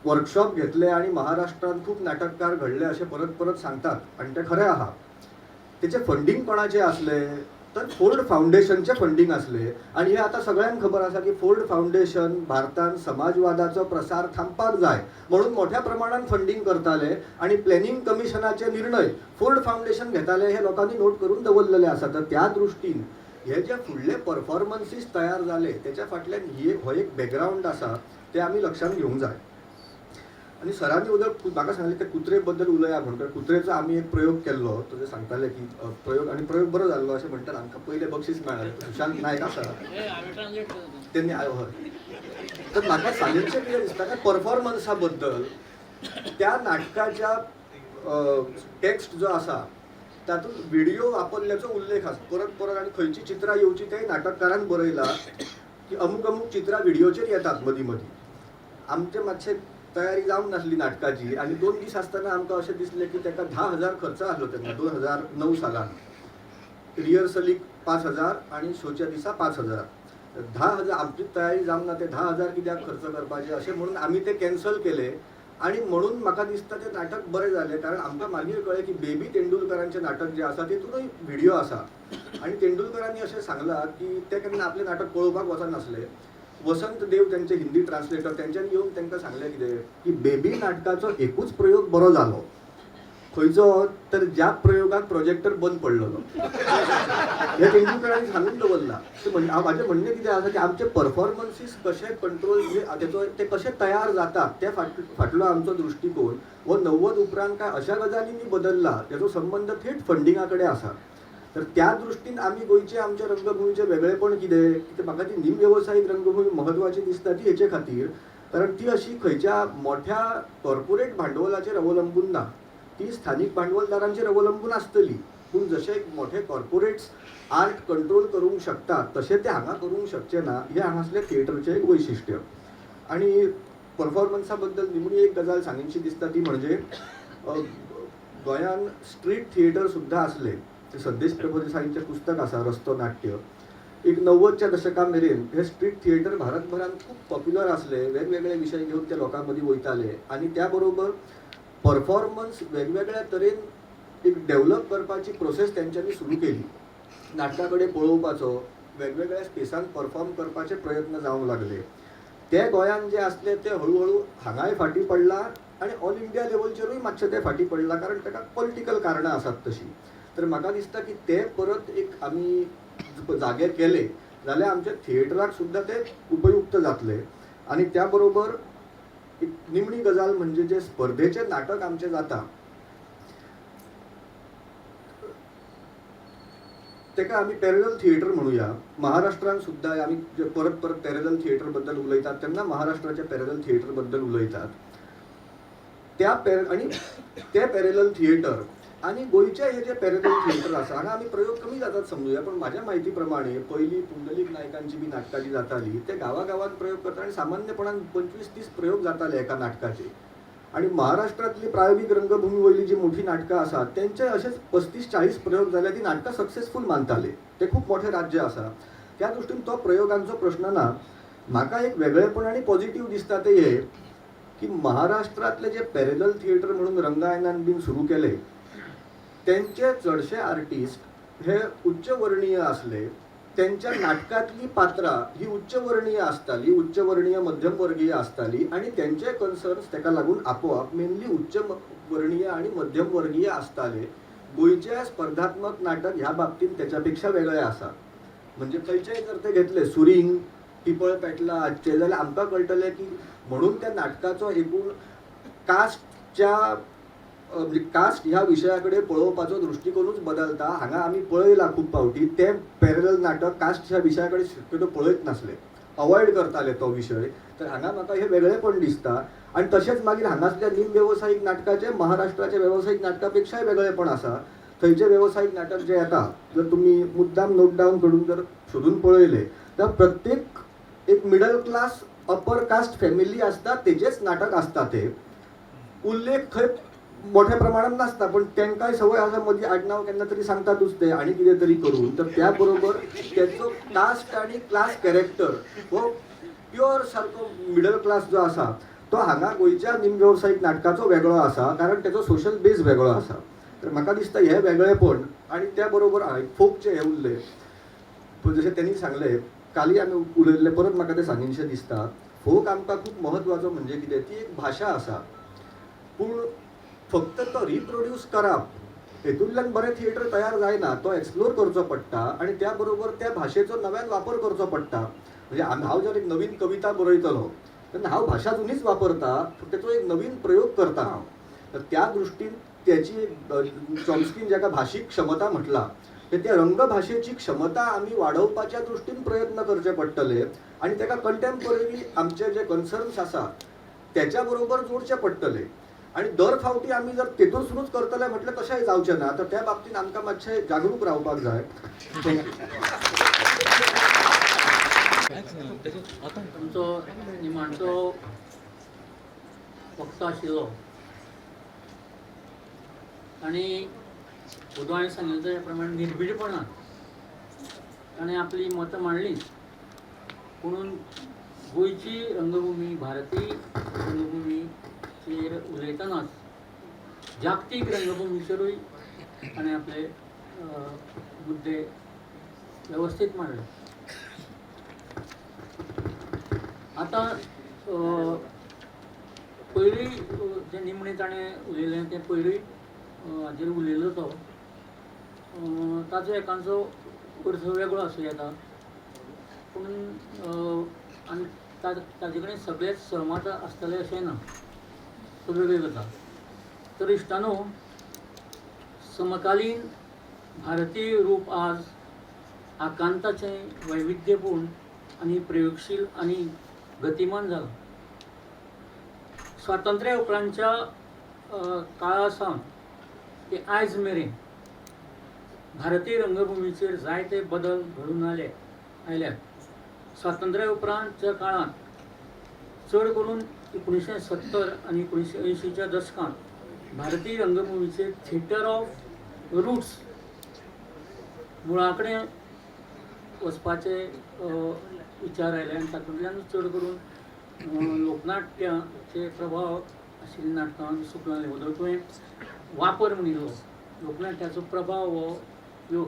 वर्कशॉप घेतले आणि महाराष्ट्रांत खूब नाटककार घडले अशें परत परत सांगतात आणि तें खरें आहा. तेचें फंडींग कोणाचें असलें तर फोर्ड फावंडेशनचे फंडींग असले. आणि हे आता सगळ्यांक खबर आसा की फोर्ड फावंडेशन भारतांत समाजवादाचो प्रसार थांबपाक जाय म्हणून मोठ्या प्रमाणात फंडींग करताले आणि प्लॅनिंग कमिशनाचे निर्णय फोर्ड फावंडेशन घेताले हे लोकांनी नोट करून दवरलेले आसा. तर त्या दृश्टीन हे जे फुडले परफॉर्मन्सीस तयार जाले त्याच्या फाटल्यान हो एक बॅकग्रावंड आसा ते आमी लक्षांत घेवंक जाय. आणि सरांनी उदक म्हाका सांगलें ते कुत्रे बद्दल उलया म्हणून. कुत्रेचो आमी एक प्रयोग केल्लो. तो जे सांगताले की प्रयोग बरो जाल्लो अशें म्हणटात. आमकां पयलें बक्षीस मेळ्ळें सुशांत नायक आसा तेणी हय. तर म्हाका सांगितचें कितें दिसता काय परफॉर्मन्सा बद्दल त्या नाटकाच्या टेक्स्ट जो आसा तातूंत व्हिडिओ वापरल्याचो उल्लेख आसा परत परत. आणि खंयची चित्रां येवची तेय नाटककारान बरयला की अमूक अमूक चित्रां व्हिडिओचेर येतात मदीं मदीं. आमचें मातशें तयारी जावंक नासली नाटकाची आणि 2 दीस आसतना आमकां अशें दिसलें की ताका 10,000 खर्च आसलो तेन्ना 2009 सालान. रिहर्सलीक 5,000 आणि शोच्या दिसा 5,000. 10,000 आमची तयारी जावंक ना ते 10,000 कित्याक खर्च करपाचे अशें म्हणून आमी ते कॅन्सल केले. आणि म्हणून म्हाका दिसता तें नाटक बरें जालें कारण आमकां मागीर कळ्ळें की बेबी तेंडुलकरांचें नाटक जें आसा तितूनय व्हिडिओ आसा. आणि तेंडुलकरांनी अशें सांगलां की ते केन्ना आपलें नाटक पळोवपाक वचनासले. वसंत देव त्यांचे हिंदी ट्रान्सलेटर त्यांच्यानी येऊन तांकां सांगलें कितें की बेबी नाटकाचो एकूच प्रयोग बरो जालो. खंयचो तर ज्या प्रयोगाक प्रोजेक्टर बंद पडलेलो. हे तेंडुलकरांनी सांगून दवरला. म्हाजें म्हणणें कितें आसा की आमचे परफॉर्मन्सीस कशे कंट्रोल ते कशे तयार जातात त्या फाटलो आमचो दृश्टीकोन हो 90 उपरांत काय अशा गजालींनी बदलला जाचो संबंध थेट फंडिंगा कडेन आसा. तर त्या दृश्टीन आमी गोंयचे आमच्या रंगभुमीचे वेगळेपण कितें म्हाका ती निमव्यवसायीक रंगभूमी महत्वाची दिसता ती हेचे खातीर कारण ती अशी खंयच्या मोठ्या कॉर्पोरेट भांडवलाचेर अवलंबून ना. ती स्थानीक भांडवलदारांचेर अवलंबून आसतली. पूण जशे मोठे कॉर्पोरेट्स आर्ट कंट्रोल करूंक शकतात तशें ते हांगा करूंक शकचे ना. हे हांगासले थिएटरचें एक वैशिश्ट्य. आणि परफॉर्मन्सा बद्दल निमणी एक गजाल सांगितची दिसता ती म्हणजे गोंयान स्ट्रीट थिएटर सुद्धा आसले. संदेश प्रभुदेसाईंचें पुस्तक आसा रस्तो नाट्य. एक 90च्या दशका मेरेन हे स्ट्रीट थिएटर भारतभरात खूब पॉप्युलर आसले. वेगवेगळे विशय घेवन ते लोकां मदीं वयताले. आणि त्या बरोबर परफॉर्मन्स वेगवेगळ्या तरेन एक डेव्हलप करपाची प्रोसेस तेंच्यांनी सुरू केली. नाटका कडेन पळोवपाचो वेगवेगळ्या स्पेसांत परफॉर्म करपाचे प्रयत्न जावंक लागले. ते गोंयान जे आसले ते हळूहळू हांगाय फाटी पडला आणि ऑल इंडिया लेवलचेरूय मातशें ते फाटी पडला कारण ताका पॉलिटिकल कारणां आसात तशी. तर म्हाका दिसता की ते परत एक आमी जागे केले जाल्यार आमच्या थिएटराक सुद्धा ते उपयुक्त जातले. आणि त्या बरोबर एक निमणी गजाल म्हणजे जे स्पर्धेचे नाटक आमचे जाता तेका आमी पॅरलल थिएटर म्हणूया. महाराष्ट्रान सुद्धा आमी जे परत परत पॅरलल थिएटर बद्दल उलयतात तेन्ना महाराष्ट्राच्या पॅरलल थिएटर बद्दल उलयतात. आणि ते पॅरलल थिएटर आणि गोंयचे हे जे पॅरलल थिएटर आसा हांगा आमी प्रयोग कमी जातात समजुया. पण म्हाज्या म्हायती प्रमाणे पयलीं पुंडलीक नायकांची बी नाटकां जी जाताली ते गांवागांवांत प्रयोग करता आणि सामान्यपणान 25-30 प्रयोग जाताले एका नाटकाचे. आणि महाराष्ट्रातली प्रायोगिक रंगभूमी वयली जी मोठी नाटकां आसात तेंचे अशेच 35-40 प्रयोग जाले. ती नाटकां सक्सेसफूल मानताले. ते खूब मोठे राज्य आसा. त्या दृश्टीन तो प्रयोगांचो प्रश्न ना. म्हाका एक वेगळेपण आणि पॉझिटिव्ह दिसता ते हे की महाराष्ट्रातले जे पॅरलल थिएटर म्हणून रंगायनान बीन सुरू केले त्यांचे चडशे आर्टिस्ट हे उच्चवर्णीय असले. त्यांच्या नाटकातली पात्रां ही उच्चवर्णीय आसताली, उच्चवर्णीय मध्यमवर्गीय आसताली आणि त्यांचे कन्सर्न्स ताका लागून आपोआप मेनली उच्चवर्णीय आणि मध्यमवर्गीय आसताले. गोंयचे स्पर्धात्मक नाटक ह्या बाबतींत त्याच्या पेक्षा वेगळे आसा. म्हणजे खंयचेय जर ते घेतले सुरींग पिपळ पेटला हाचे जाल्यार आमकां कळटलें की म्हणून त्या नाटकाचो एकूण कास्टच्या म्हणजे कास्ट ह्या विशया कडेन पळोवपाचो दृश्टिकोनूच बदलता. हांगा आमी पळयलां खूब फावटी ते पॅरलल नाटक कास्ट ह्या विशया कडेन शक्यतो पळयत नासले, अवॉयड करताले तो विशय. तर हांगा म्हाका हे वेगळेपण दिसता. आणि तशेंच मागीर हांगासल्या निम वेवसायीक नाटकाचे महाराष्ट्राच्या वेवसायीक नाटका पेक्षाय वेगळेपण आसा. थंयचे वेवसायीक नाटक जे येता जर तुमी मुद्दाम नोट डावन करून जर सोदून पळयले तर प्रत्येक एक middle class upper caste family आसता तेजेच नाटक आसता. ते उल्लेख खंय मोठ्या प्रमाणात नासता पण तांकांय संवय आसा मदीं आडनांव केन्ना तरी सांगतातूच ते आनी कितें तरी करून. तर त्या बरोबर तेचो कास्ट आनी क्लास कॅरेक्टर हो प्युअर सारको मिडल क्लास जो आसा तो हांगा गोंयच्या निम वेवसायीक नाटकाचो वेगळो आसा कारण तेचो सोशल बेज वेगळो आसा. तर म्हाका दिसता हें वेगळेपण आनी त्या बरोबर फोकचे हे उरले जशें त्यांनी सांगले काली आमी उलयल्ले परत म्हाका तें सांगिनशें दिसता. फोक आमकां खूब महत्वाचो म्हणजे कितें ती एक भाशा आसा पूण फक्त तो रिप्रोड्यूस करप हेतूंतल्यान बरें थिएटर तयार जायना. तो एक्सप्लोर करचो पडटा आनी त्या बरोबर त्या भाशेचो नव्यान वापर करचो पडटा. म्हणजे हांव जर एक नवीन कविता बरयतलो तेन्ना हांव भाशा जुनीच वापरता तेचो एक नवीन प्रयोग करता हांव. तर त्या दृश्टीन त्याची चॉम्स्कीन जाका भाशीक क्षमता म्हटला तर त्या रंगभाशेची क्षमता आमी वाडोवपाच्या दृश्टीन प्रयत्न करचे पडटले आनी ताका कंटेम्पररी आमचे जे कन्सर्न्स आसा त्याच्या बरोबर जोडचे पडटले. आणि दर फावटी आमी जर तेतूंतसूनच करतले म्हटल्यार तशेंय जावचें ना. तर त्या बाबतींत आमकां मातशें जागरूक रावपाक जाय. तुमचो निमाणचो वक्तो आशिल्लो आनी उदवाणी सांगिल्लें त्या प्रमाणे निर्भीडपणान ताणें आपली मतां मांडलींच. पुणून गोंयची रंगभुमी भारतीय रंगभुमीचेर उलयतनाच जागतीक रंगभुमीचेरूय ताणें आपले मुद्दे वेवस्थीत मांडले. आतां पयलीं जें निमणें ताणें उलयलें तें पयलीं हाजेर उलयलो तो ताचो एकांचो अर्थ वेगळो आसूं येता पूण आनी ताजे कडेन सगळेच सहमत आसतले अशें ना. तो वेगळी गजाल. तर इश्टानो समकालीन भारतीय रूप आज आकांताचें वैविध्यपूर्ण आनी प्रयोगशील आनी गतिमान जालां. स्वातंत्र्या उपरांतच्या काळा सावन ते आयज मेरेन भारतीय रंगभुमीचेर जायते बदल घडून आयल्यात. स्वातंत्र्या उपरांतच्या काळांत चड करून 1970 आनी 1980च्या दशकांत भारतीय रंगभुमीचेर थिएटर ऑफ रूट्स मुळा कडेन वचपाचे विचार आयले आनी तातूंतल्यान चड करून लोकनाट्याचे प्रभाव आशिल्लीं नाटकां दिसूंक लागले. वदळ तुवें वापर म्हणिल्लो लोकनाट्याचो प्रभाव हो योग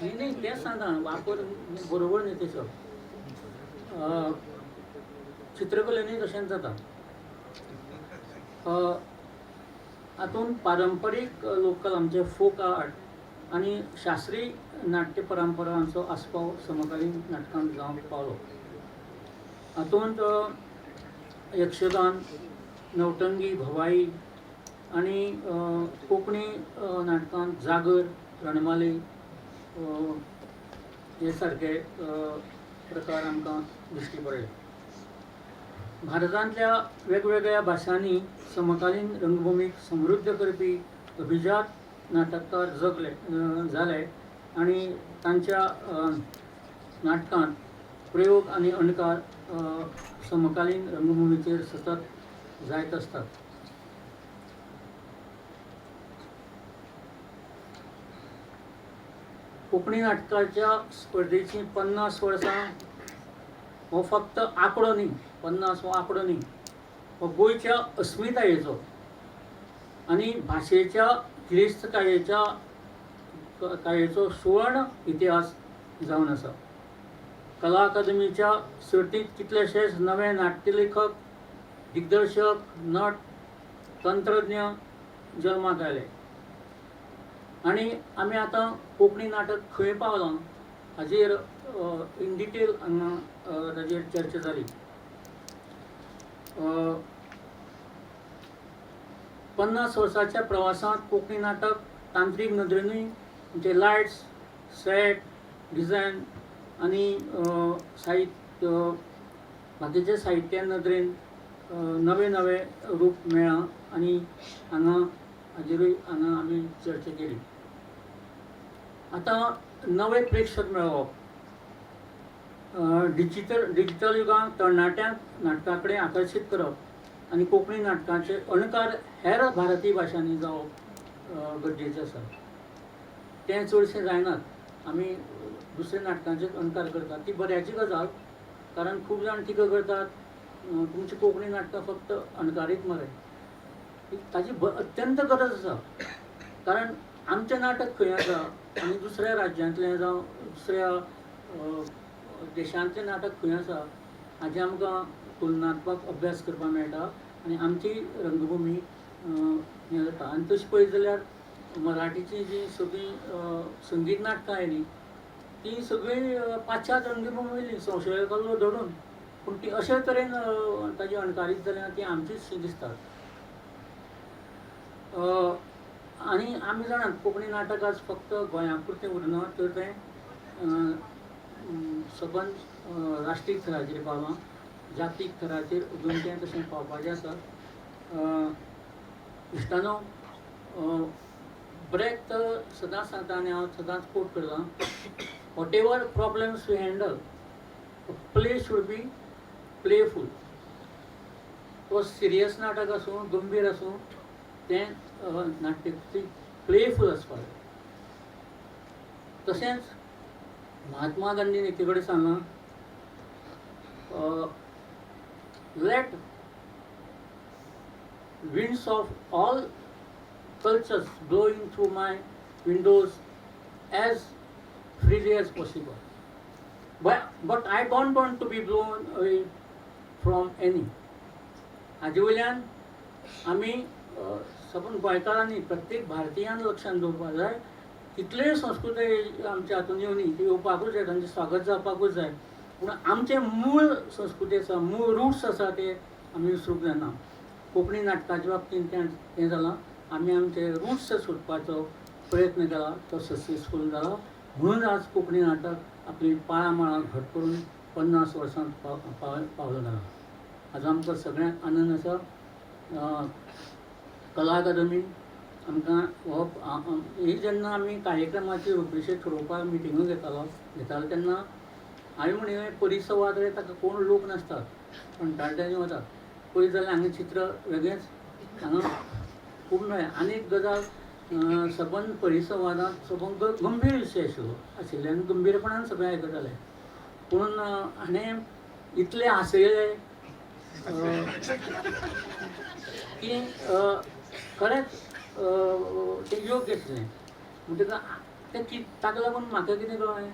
न्ही तें सांगा वापर बरोबर न्ही तेचो. चित्रकलेनूय तशेंच जाता. हातूंत पारंपारीक लोकल आमचे फोक आर्ट आनी शास्त्रीय नाट्य परंपरांचो आस्पाव समकालीन नाटकांत जावंक पावलो. हातूंत यक्षगान नवटंगी भवाई आनी कोंकणी नाटकांत जागर रणमाली हे सारके प्रकार आमकां दिश्टी पडले. भारतांतल्या वेगवेगळ्या भाशांनी समकालीन रंगभुमीक समृद्ध करपी अभिजात नाटककार जाले आनी तांच्या नाटकांत प्रयोग आनी अणकार समकालीन रंगभुमीचेर सतत जायत असतात. कोंकणी नाटकाच्या स्पर्धेची 50 वर्सां हो फक्त आंकडो न्ही. 50 हो आंकडो न्ही. हो गोंयच्या अस्मितायेचो आनी भाशेच्या गिरेस्तकायेचो सुवर्ण इतिहास जावन आसा. कला अकादमीच्या सर्तींत कितलेशेच नवे नाट्यलेखक दिग्दर्शक नट तंत्रज्ञ जल्माक आयले आनी आमी आतां कोंकणी नाटक खंय पावलां हाजेर इन डिटेल हांगा ताजेर चर्चा जाली. 50 वर्साच्या प्रवासांत कोंकणी नाटक तांत्रीक नदरेनूय म्हणजे लायट्स, सेट, डिझायन आनी साहित्य बाकीचे साहित्या नदरेन नवे नवे रूप मेळ्ळां आनी हांगा हाजेरूय हांगा आमी चर्चा केली. आतां नवे प्रेक्षक मेळोवप, डिजिटल युगांत तरणाट्यांक नाटका कडेन आकर्शीत करप आनी कोंकणी नाटकाचे अणकार हेर भारतीय भाशांनी जावप गरजेचें आसा. तें चडशें जायनात. आमी दुसऱ्या नाटकांचे अणकार करतात ती बऱ्याची गजाल, कारण खूब जाण टिका करतात तुमची कोंकणी नाटकां फक्त अणकारीत मरे. ताची अत्यंत गरज आसा, कारण आमचें नाटक खंय आसा आनी दुसऱ्या राज्यांतलें जावं दुसऱ्या देशांतलें नाटक खंय आसा हाचे आमकां तुलनात्मक अभ्यास करपाक मेळटा आनी आमची रंगभुमी हें जाता. आनी तशें पळयत जाल्यार मराठीची जी सगळीं संगीत नाटकां आयलीं ती सगळीं पाश्चात्य रंगभुमी वयली संशय कल्लो धरून, पूण ती अशे तरेन ताजी अणकारीत जाल्या ती आमचीच शी दिसतात. आनी आमी जाणात कोंकणी नाटक आज फक्त गोंया पुरतें उरना, तर तें सबंद राष्ट्रीय थराचेर पावलां, जातीक थराचेर अजून तें तशें पावपाचें आसा. इश्टानो, ब्रेक सदांच सांगता आनी हांव सदांच कोट करतां, whatever problems we handle, play should be playful. तो सिरियस नाटक आसूं गंभीर आसूं तें नाट्य प्लेफूल आसपाक जाय. तशेंच महात्मा गांधीन एके कडेन सांगलां, late winds of all cultures blowing through my windows as freely as possible. But I don't want to be blown away from any. हाजे वयल्यान आमी सबंद गोंयकारांनी प्रत्येक भारतीयान लक्षांत दवरपाक जाय, कितलेय संस्कृती आमच्या हातून येवनी ती येवपाकूच जाय, तांचें स्वागत जावपाकूच जाय, पूण आमचें मूळ संस्कृती आसा, मूळ रुट्स आसा ते आमी विसरूंक जायना. कोंकणी नाटकाच्या बाबतींत तें जालां. आमी आमचे रुट्स सोदपाचो प्रयत्न केला, तो सक्सेसफूल जाला. म्हणून आज कोंकणी नाटक आपली पाळामाळा घट करून 50 वर्सांत पावलो जाला. आज आमकां सगळ्यांक आनंद आसा. कला अकादमीन आमकां हो ही जेन्ना आमी कार्यक्रमाची रूपरेषा ठरोवपाक मिटिंगो घेतालो तेन्ना हांवें म्हणलें परिसंवाद रे ताका कोण लोक नासतात, कंटाळट्यांनी वतात. पळयत जाल्यार हांगा चित्र वेगळेंच, हांगा खूब मेळ्ळें. आनी एक गजाल, सबंद परिसंवादांत सबंद गंभीर विशय आशिल्ल्यान गंभीरपणान सगळें आयकतालें, पूण हाणें इतलें हांसयलें की खरेंच तें योग्य आशिल्लें. म्हणटकच ताका लागून म्हाका कितें कळ्ळें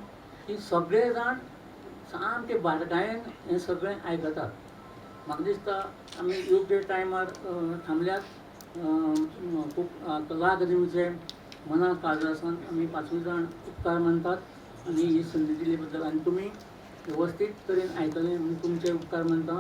की सगळे जाण सामके बारकायेन हें सगळें आयकतात. म्हाका दिसता आमी योग्य टायमार थांबल्यात. खूब कला अकादमीचे मना काळजासान आमी 5 जाण उपकार मानतात आनी ही संदी दिल्ले बद्दल, आनी तुमी वेवस्थीत तरेन आयकलें म्हणून तुमचे उपकार मानता.